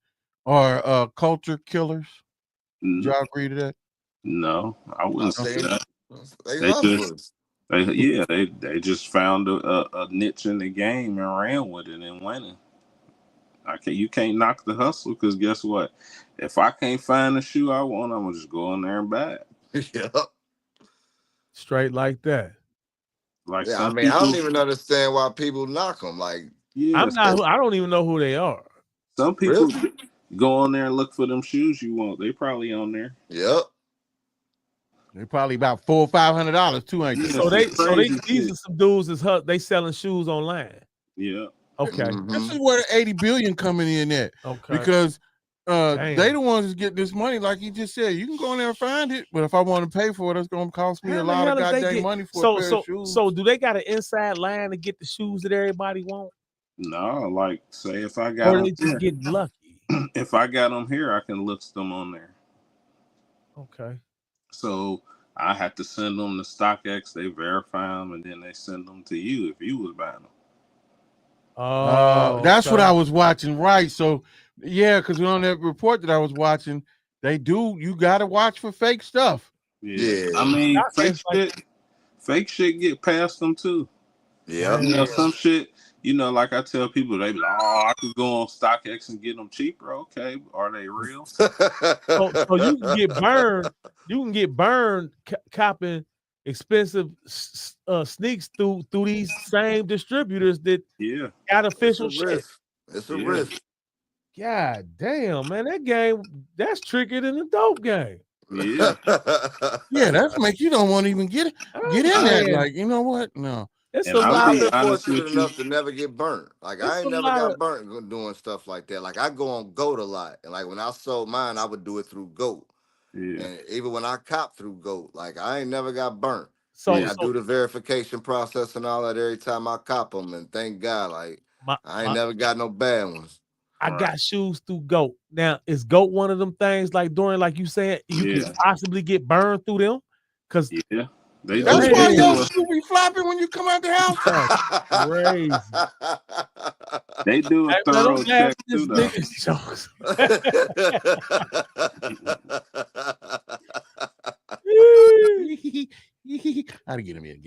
are culture killers. Do y'all agree to that? No, I wouldn't say that. They just found a niche in the game and ran with it and winning. You can't knock the hustle because guess what? If I can't find the shoe I want, I'm gonna just go in there and buy it. Yep. Straight like that. Like I mean, I don't even understand why people knock them. Like, I don't even know who they are. Some people go on there and look for them shoes you want. They probably on there. Yep. They're probably about $400 or $500 too, ain't they? So these are some dudes they selling shoes online. Yeah. Okay. This is where the 80 billion coming in at. Okay. Because they the ones that get this money, like you just said. You can go in there and find it, but if I want to pay for it, it's gonna cost me a lot of goddamn money for a pair of shoes. So do they got an inside line to get the shoes that everybody want? No, like say if I got or they just get lucky. If I got them here, I can list them on there. Okay. So I have to send them to StockX, they verify them, and then they send them to you if you was buying them. That's what I was watching, right? So yeah, because on that report that I was watching, you gotta watch for fake stuff. Yeah. I mean, fake shit get past them too. Yeah. You know, some shit, you know, like I tell people, they be like, oh, I could go on StockX and get them cheaper. Okay, are they real? So you can get burned. You can get burned copping expensive sneaks through these same distributors that got official shit. It's a risk. God damn, man, that game that's trickier than the dope game. Yeah. Yeah, that's make you don't want to even get in there. Like, you know what? No. It's a lot. I've been fortunate enough to never get burnt. Like I ain't never got burnt doing stuff like that. Like I go on GOAT a lot, and like when I sold mine, I would do it through GOAT. Yeah. And even when I cop through GOAT, like I ain't never got burnt. So I do the verification process and all that every time I cop them, and thank God, like I ain't never got no bad ones. I got shoes through GOAT. Now, is GOAT one of them things like during, like you said, you can possibly get burned through them? Because that's why your shoe be flopping when you come out the house. That's crazy. They do a thorough check too, though. How to get him in.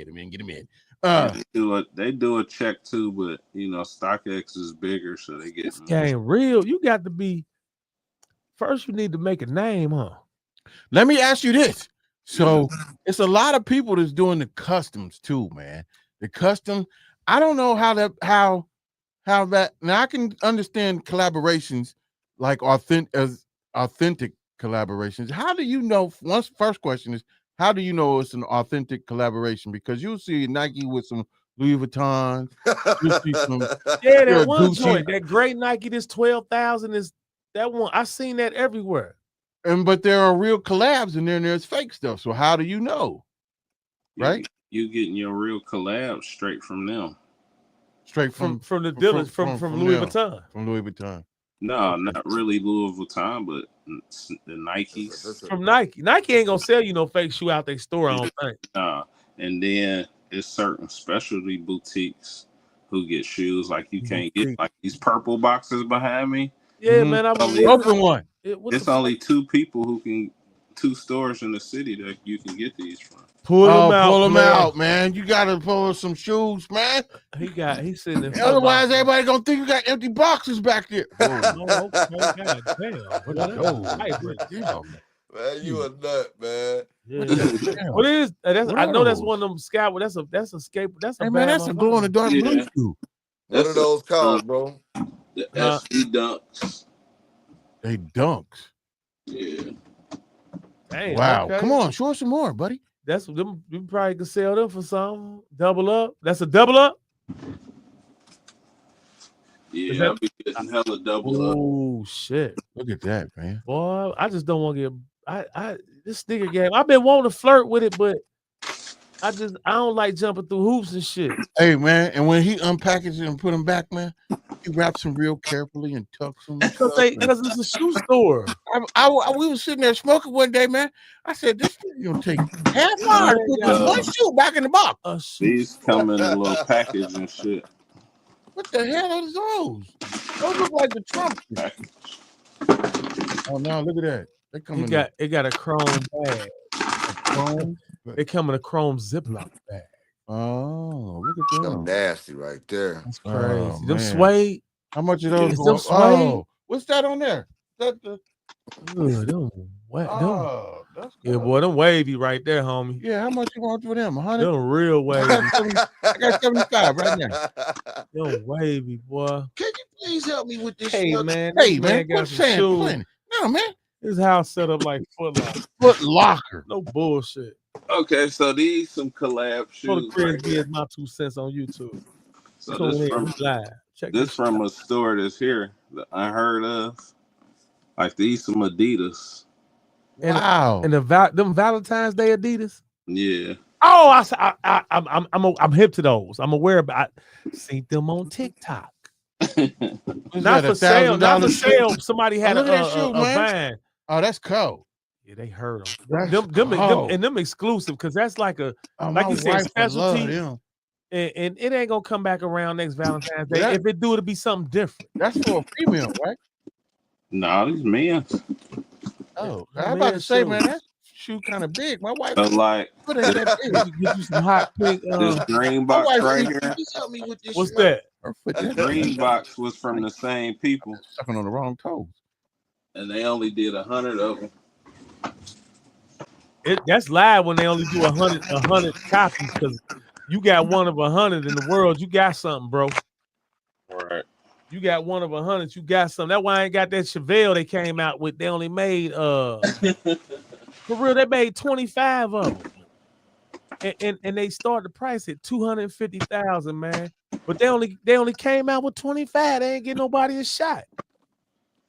They do a check too, but you know, StockX is bigger, so they get this game real. You got to be first. You need to make a name, huh? Let me ask you this. So it's a lot of people that's doing the customs too, man. The custom. I don't know how that. Now I can understand collaborations like authentic collaborations. How do you know? First question is, how do you know it's an authentic collaboration? Because you'll see Nike with some Louis Vuitton. That one joint, that great Nike, this 12,000 is that one. I've seen that everywhere. But there are real collabs and then there's fake stuff. So how do you know? Right? You getting your real collab straight from them. Straight from the dealers from Louis Vuitton. From Louis Vuitton. No, not really Louis Vuitton, but the Nikes. From Nike. Nike ain't gonna sell you no fake shoe out their store, I don't think. And then it's certain specialty boutiques who get shoes like you can't get, like these purple boxes behind me. Yeah, man, I'm open one. It's only two stores in the city that you can get these from. Pull them out, man. You gotta pull some shoes, man. He's sitting there. Otherwise, everybody gonna think you got empty boxes back there. God Man, damn. you a nut, man. Yeah. What is I know that's one of them sky. That's a skate. That's a man. That's a glow in the dark blue shoe. What are those called, bro? The SB Dunks. They dunks. Yeah. Dang, wow. Okay. Come on, show us some more, buddy. That's them. You probably could sell them for some double up. That's a double up. Yeah, I'll be getting hella double up. Oh shit! Look at that, man. Boy, I just don't want to get. This nigga game. I've been wanting to flirt with it, but I don't like jumping through hoops and shit. Hey man, and when he unpackages and put them back, man, he wraps them real carefully and tucks them. Because it's a shoe store. We was sitting there smoking one day, man. I said, "This is gonna take half hour to put this one shoe back in the box." These come in a little package and shit. What the hell are those? Those look like the Trump package. Oh no, look at that. They come it got a chrome bag. They come in a chrome Ziploc bag. Oh, look at them. Nasty right there. That's crazy. Oh, them suede. How much of those? Them suede? What's that on there? That the yeah, boy, them wavy right there, homie. Yeah, how much you want for them? 100? Them real wavy. I got 75 right now. Them wavy, boy. Can you please help me with this? Hey, man. Hey, man. Quit saying plenty. No, man. His house set up like Foot Locker. Foot Locker. No bullshit. Okay, so these some collab shoes. Oh, Go to GRIZZBIZMY2SENSE on YouTube. So this from a store that's here, the Unheard Of. Like these some Adidas. Wow. And them Valentine's Day Adidas. Yeah. Oh, I'm hip to those. I'm aware about. I seen them on TikTok. Not for sale. Not for sale. Somebody had a van. Oh, that's cold. Yeah, they heard them. Them exclusive because that's like a like you said specialty. And it ain't gonna come back around next Valentine's Day. If it do, it'll be something different. That's for a female, right? No, these men. Oh, I'm about to say, man, that shoe kind of big. My wife. Like, put it that big. Get you some hot pink. This green box right here. Help me with this. What's that? The green box was from the same people. Sucking on the wrong toes. And they only did 100 of them. That's live when they only do 100 copies because you got one of 100 in the world. You got something, bro. Right. You got one of 100. You got something. That's why I ain't got that Chevelle they came out with. They only made for real. They made 25 of them, and they started the price at $250,000, man. But they only came out with 25. They ain't get nobody a shot.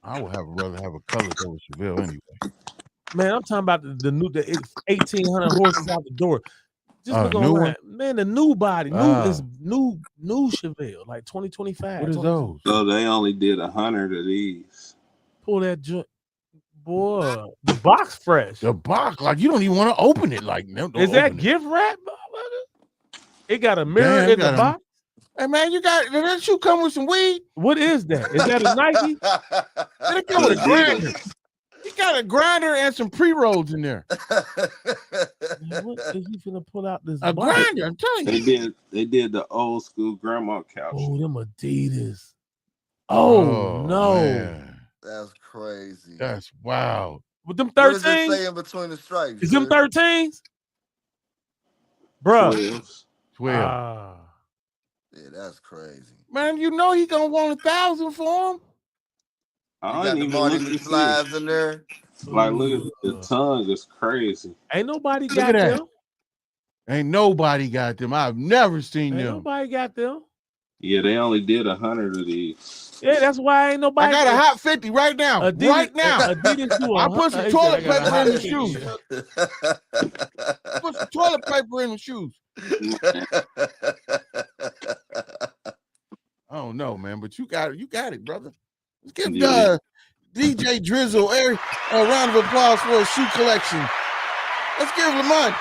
I would rather have a color over Chevelle anyway. Man, I'm talking about the 1,800 horses out the door. Just look online. Man, the new body, new Chevelle, like 2025. What is those? So they only did 100 of these. Pull that joint, boy. The box fresh. The box, like you don't even want to open it. Like, is that gift wrap? It got a mirror in the box. Hey man, that shoe come with some weed? What is that? Is that a Nike? Did it come with a grinder? He got a grinder and some pre-rolls in there. Man, what is he finna pull out this? A grinder, I'm telling you. They did the old school grandma couch. Oh, them Adidas. Oh no. Man. That's crazy. That's wow. With them 13s? What does it say in between the stripes? Is them 13s? Bro. 12. Yeah, that's crazy. Man, you know he gonna want 1,000 for him. I got the Marty McFly's in there. Like, look at the tongue is crazy. Ain't nobody got them. Ain't nobody got them. I've never seen them. Nobody got them. Yeah, they only did 100 of these. Yeah, that's why ain't nobody. I got a hot 50 right now. Adidas, right now. Adidas do I put some toilet paper in the shoes. Put some toilet paper in the shoes. I don't know, man, but you got it, brother. Let's give DJ Drizzle a round of applause for his shoe collection. Let's give Lamont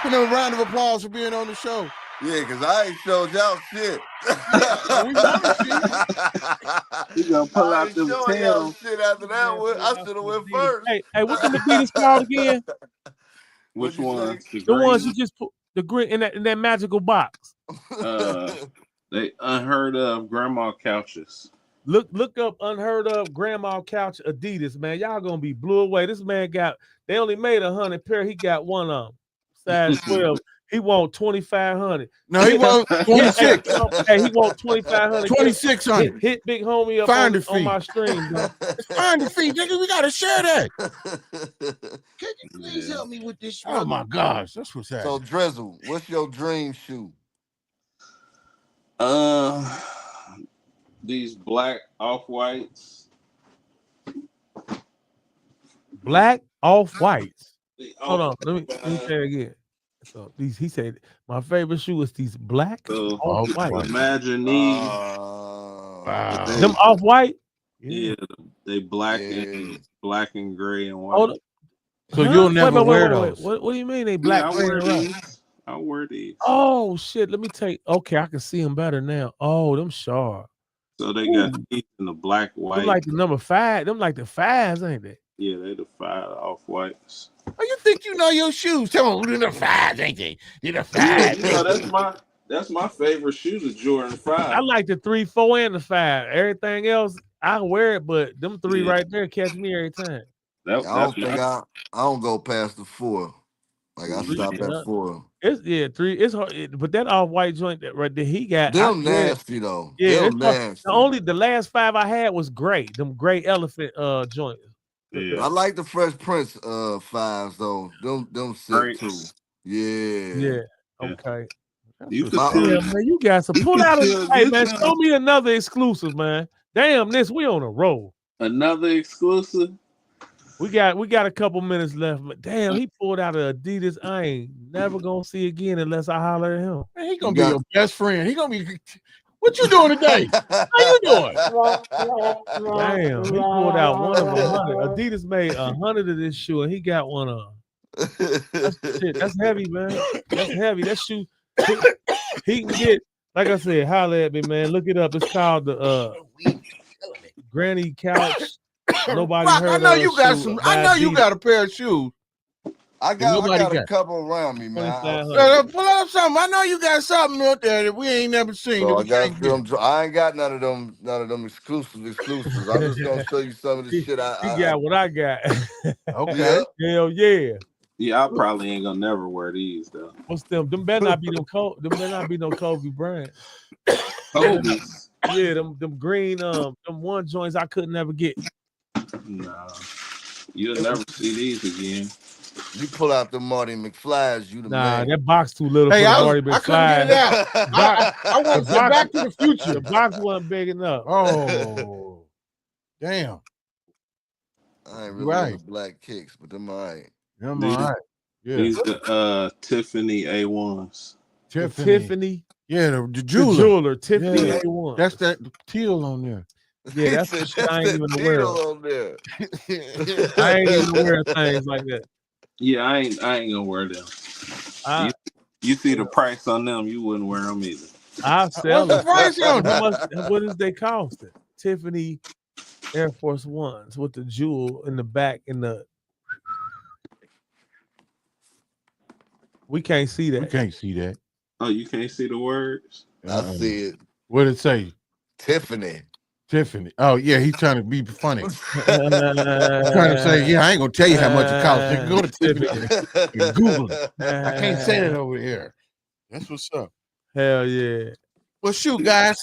a round of applause for being on the show. Yeah, because I ain't showed y'all shit. You gonna pull out them tails. Shit after that one. I should have went first. Hey, what's the Adidas called again? Which ones? The ones you just put the green in that magical box. They Unheard Of grandma couches. Look up Unheard Of grandma couch Adidas, man. Y'all gonna be blew away. This man they only made 100 pair. He got one of them. Size 12. He want 2,500. No, he want 26. Hey, he want 2,500. 2,600. Hit big homie up on my stream, bro. Find the feet, nigga. We gotta share that. Can you please help me with this? Oh my gosh, that's what's happening. So Drizzle, what's your dream shoe? These black off-whites. Black off-whites. Hold on, let me say it again. So these, he said, my favorite shoe is these black So off-white. imagine these. Them off-white? Yeah, they black and gray and white. Oh, so you'll never wear those. What do you mean they black? I wear these. I wear these. Oh shit! Let me take. Okay, I can see them better now. Oh, them sharp. So they got these in the black, white. Them like the number 5. Them like the 5s, ain't they? Yeah, they the 5 off-whites. Oh, you think you know your shoes? Tell them they're the 5s, ain't they? They're the 5s. Yeah, that's my favorite shoe, the Jordan 5. I like the 3, 4, and the 5. Everything else, I wear it, but them 3 right there catch me every time. I don't go past the 4. Like I stop at 4. It's 3. It's hard, but that off-white joint that he got, them nasty though. Yeah, them nasty. The last 5 I had was gray. Them gray elephant joints. Yeah. I like the Fresh Prince 5s though. Them sick too. Yeah. Okay. You could man, you got some pull out of hey man, show me another exclusive, man. Damn, we on a roll. Another exclusive. We got a couple minutes left. But damn, he pulled out an Adidas I ain't never gonna see again unless I holler at him. Man, he gonna be your best friend. He gonna be. What you doing today? How you doing? Damn, he pulled out one of 100. Adidas made 100 of this shoe, and he got one of. That's heavy, man. That's heavy. That shoe. He can get, like I said, holler at me, man. Look it up. It's called the Granny Couch. Nobody Rock, heard. I know you got some. I know you got a pair of shoes. I got a couple around me, man. Pull up something. I know you got something out there that we ain't never seen. So I ain't got none of them exclusives. I'm just gonna show you some of the shit I got what I got. Okay. Hell yeah. Yeah, I probably ain't gonna never wear these though. What's them? Them better not be no Kobe Bryant. Kobe's. Yeah, them green them one joints I couldn't never get. Nah, you'll never see these again. You pull out the Marty McFly's, you the man. That box too little for the Marty McFly. I couldn't get it out. I want to go Back to the Future. The box wasn't big enough. Oh, damn. I ain't really into black kicks, but them all right. Them all right. Yeah. These the Tiffany A1s. Tiffany. Yeah, the jeweler. The jeweler, Tiffany A1. That's that teal on there. Yeah, that's the shit I ain't even aware of. On there. I ain't even aware of things like that. Yeah, I ain't gonna wear them. You see the price on them, you wouldn't wear them either. I'll sell them. What's the price on them? What is they costing? Tiffany Air Force Ones with the jewel in the back and the. We can't see that. We can't see that. Oh, you can't see the words? I see it. What did it say? Tiffany. Oh yeah, he's trying to be funny. Trying to say, yeah, I ain't gonna tell you how much it costs. You can go to Tiffany and Google it. I can't say that over here. That's what's up. Hell yeah. Well, shoot, guys.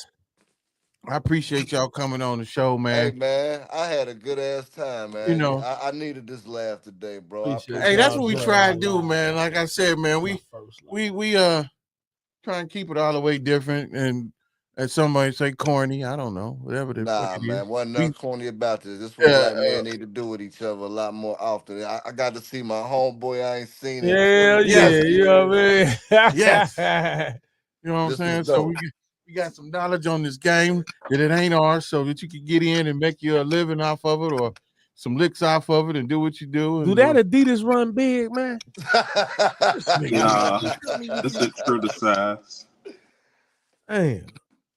I appreciate y'all coming on the show, man. Hey, man, I had a good ass time, man. You know, I needed this laugh today, bro. Hey, that's what we try to do, man. Like I said, man, we try and keep it all the way different, and somebody say corny. I don't know, whatever. Nah, man, wasn't nothing corny about this. This is what black men need to do with each other a lot more often. I got to see my homeboy. I ain't seen him. Yeah, you know what I mean? Yes. You know what I'm saying? So we got some knowledge on this game that it ain't ours, so that you can get in and make you a living off of it, or some licks off of it, and do what you do. Do that Adidas run big, man? Nah, this is true to size. Damn.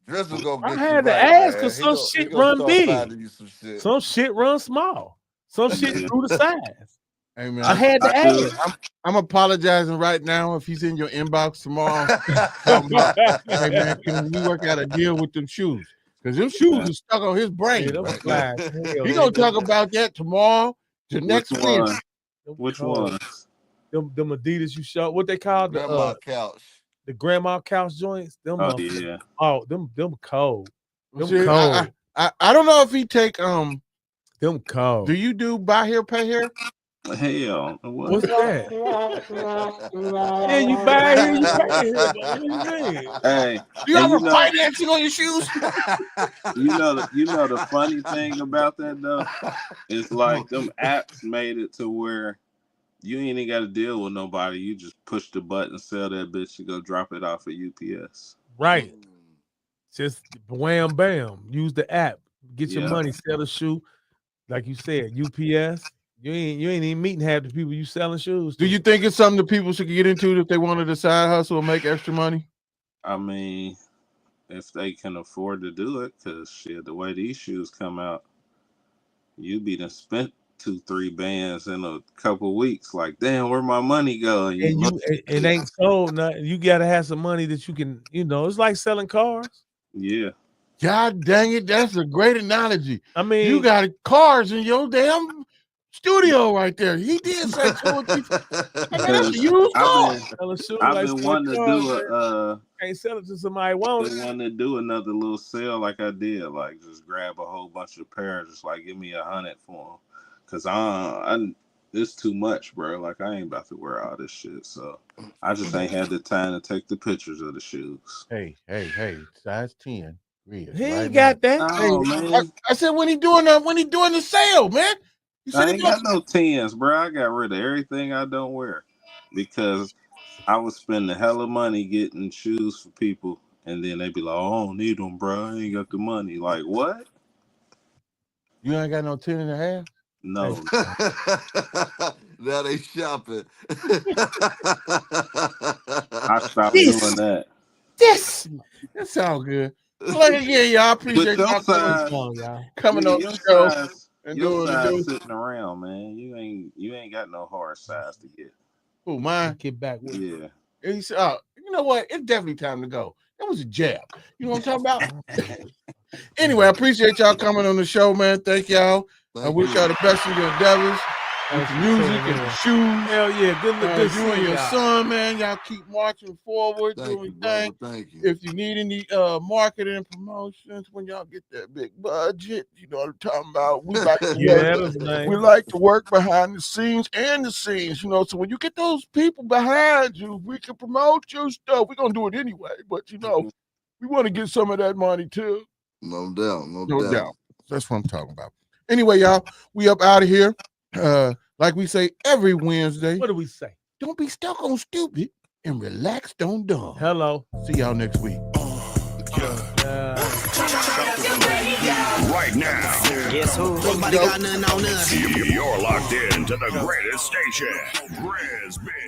I had to ask because some shit run big. Some shit run small. Some shit through the size. Hey, man, I had to ask. I'm apologizing right now if he's in your inbox tomorrow. Hey, man, can we work out a deal with them shoes? Because them shoes are stuck on his brain. Yeah, He's going to talk about that tomorrow to next week. Which one? Them Adidas you showed. What they call Grandma couch. The grandma couch joints. Them yeah. Oh, them cold. Them See, cold. I don't know if he take them cold. Do you do buy here, pay here? Hell, what's that? Yeah, you buy here, you pay here. Hey, you have financing on your shoes? You know the funny thing about that though is like them apps made it to where You ain't even got to deal with nobody. You just push the button, sell that bitch, and go drop it off at UPS. Right. Just wham bam. Use the app. Get your Yeah. money. Sell a shoe. Like you said, UPS. You ain't even meeting half the people you selling shoes to. Do you think it's something that people should get into if they wanted a side hustle or make extra money? I mean, if they can afford to do it, because shit, the way these shoes come out, you be done spent 2-3 bands in a couple weeks. Like, damn, where my money go? And it ain't sold nothing. You gotta have some money that you can, it's like selling cars. Yeah. God dang it, that's a great analogy. I mean, you got cars in your damn studio right there. He did say that's a used car. I've been wanting to do can't sell it to somebody wants it. Want to do another little sale like I did, like just grab a whole bunch of pairs, just like give me 100 for them, cause it's too much, bro. Like I ain't about to wear all this shit, so I just ain't had the time to take the pictures of the shoes. Hey, size 10. He ain't got that. Oh, man. I said when he doing the sale, man. I ain't got no 10s, bro. I got rid of everything I don't wear because I was spending hella money getting shoes for people, and then they be like, "Oh, I don't need them, bro. I ain't got the money." Like what? You ain't got no 10 and a half? No. Now they shopping. I stopped doing that. Yes, that sounds good. Like again, y'all, I appreciate y'all coming on the show and doing the sitting around, man. You ain't got no hard size to get. Oh, mine. Get back with yeah. And he said, you know what? It's definitely time to go. That was a jab. You know what I'm talking about? Anyway, I appreciate y'all coming on the show, man. Thank y'all. I wish y'all the best in your endeavors. With the music and the shoes. Hell yeah, good you and your son, man. Y'all keep marching forward, doing things. Thank you. If you need any marketing and promotions, when y'all get that big budget, you know what I'm talking about. We like to we like to work behind the scenes and the scenes, so when you get those people behind you, we can promote your stuff. We're gonna do it anyway, but we want to get some of that money too. No doubt, no doubt. That's what I'm talking about. Anyway, y'all, we up out of here. Like we say every Wednesday. What do we say? Don't be stuck on stupid and relaxed on dumb. Hello. See y'all next week. Right now. Guess who? Nobody got nothing on us. You're locked in to the greatest station, GRIZZBIZ.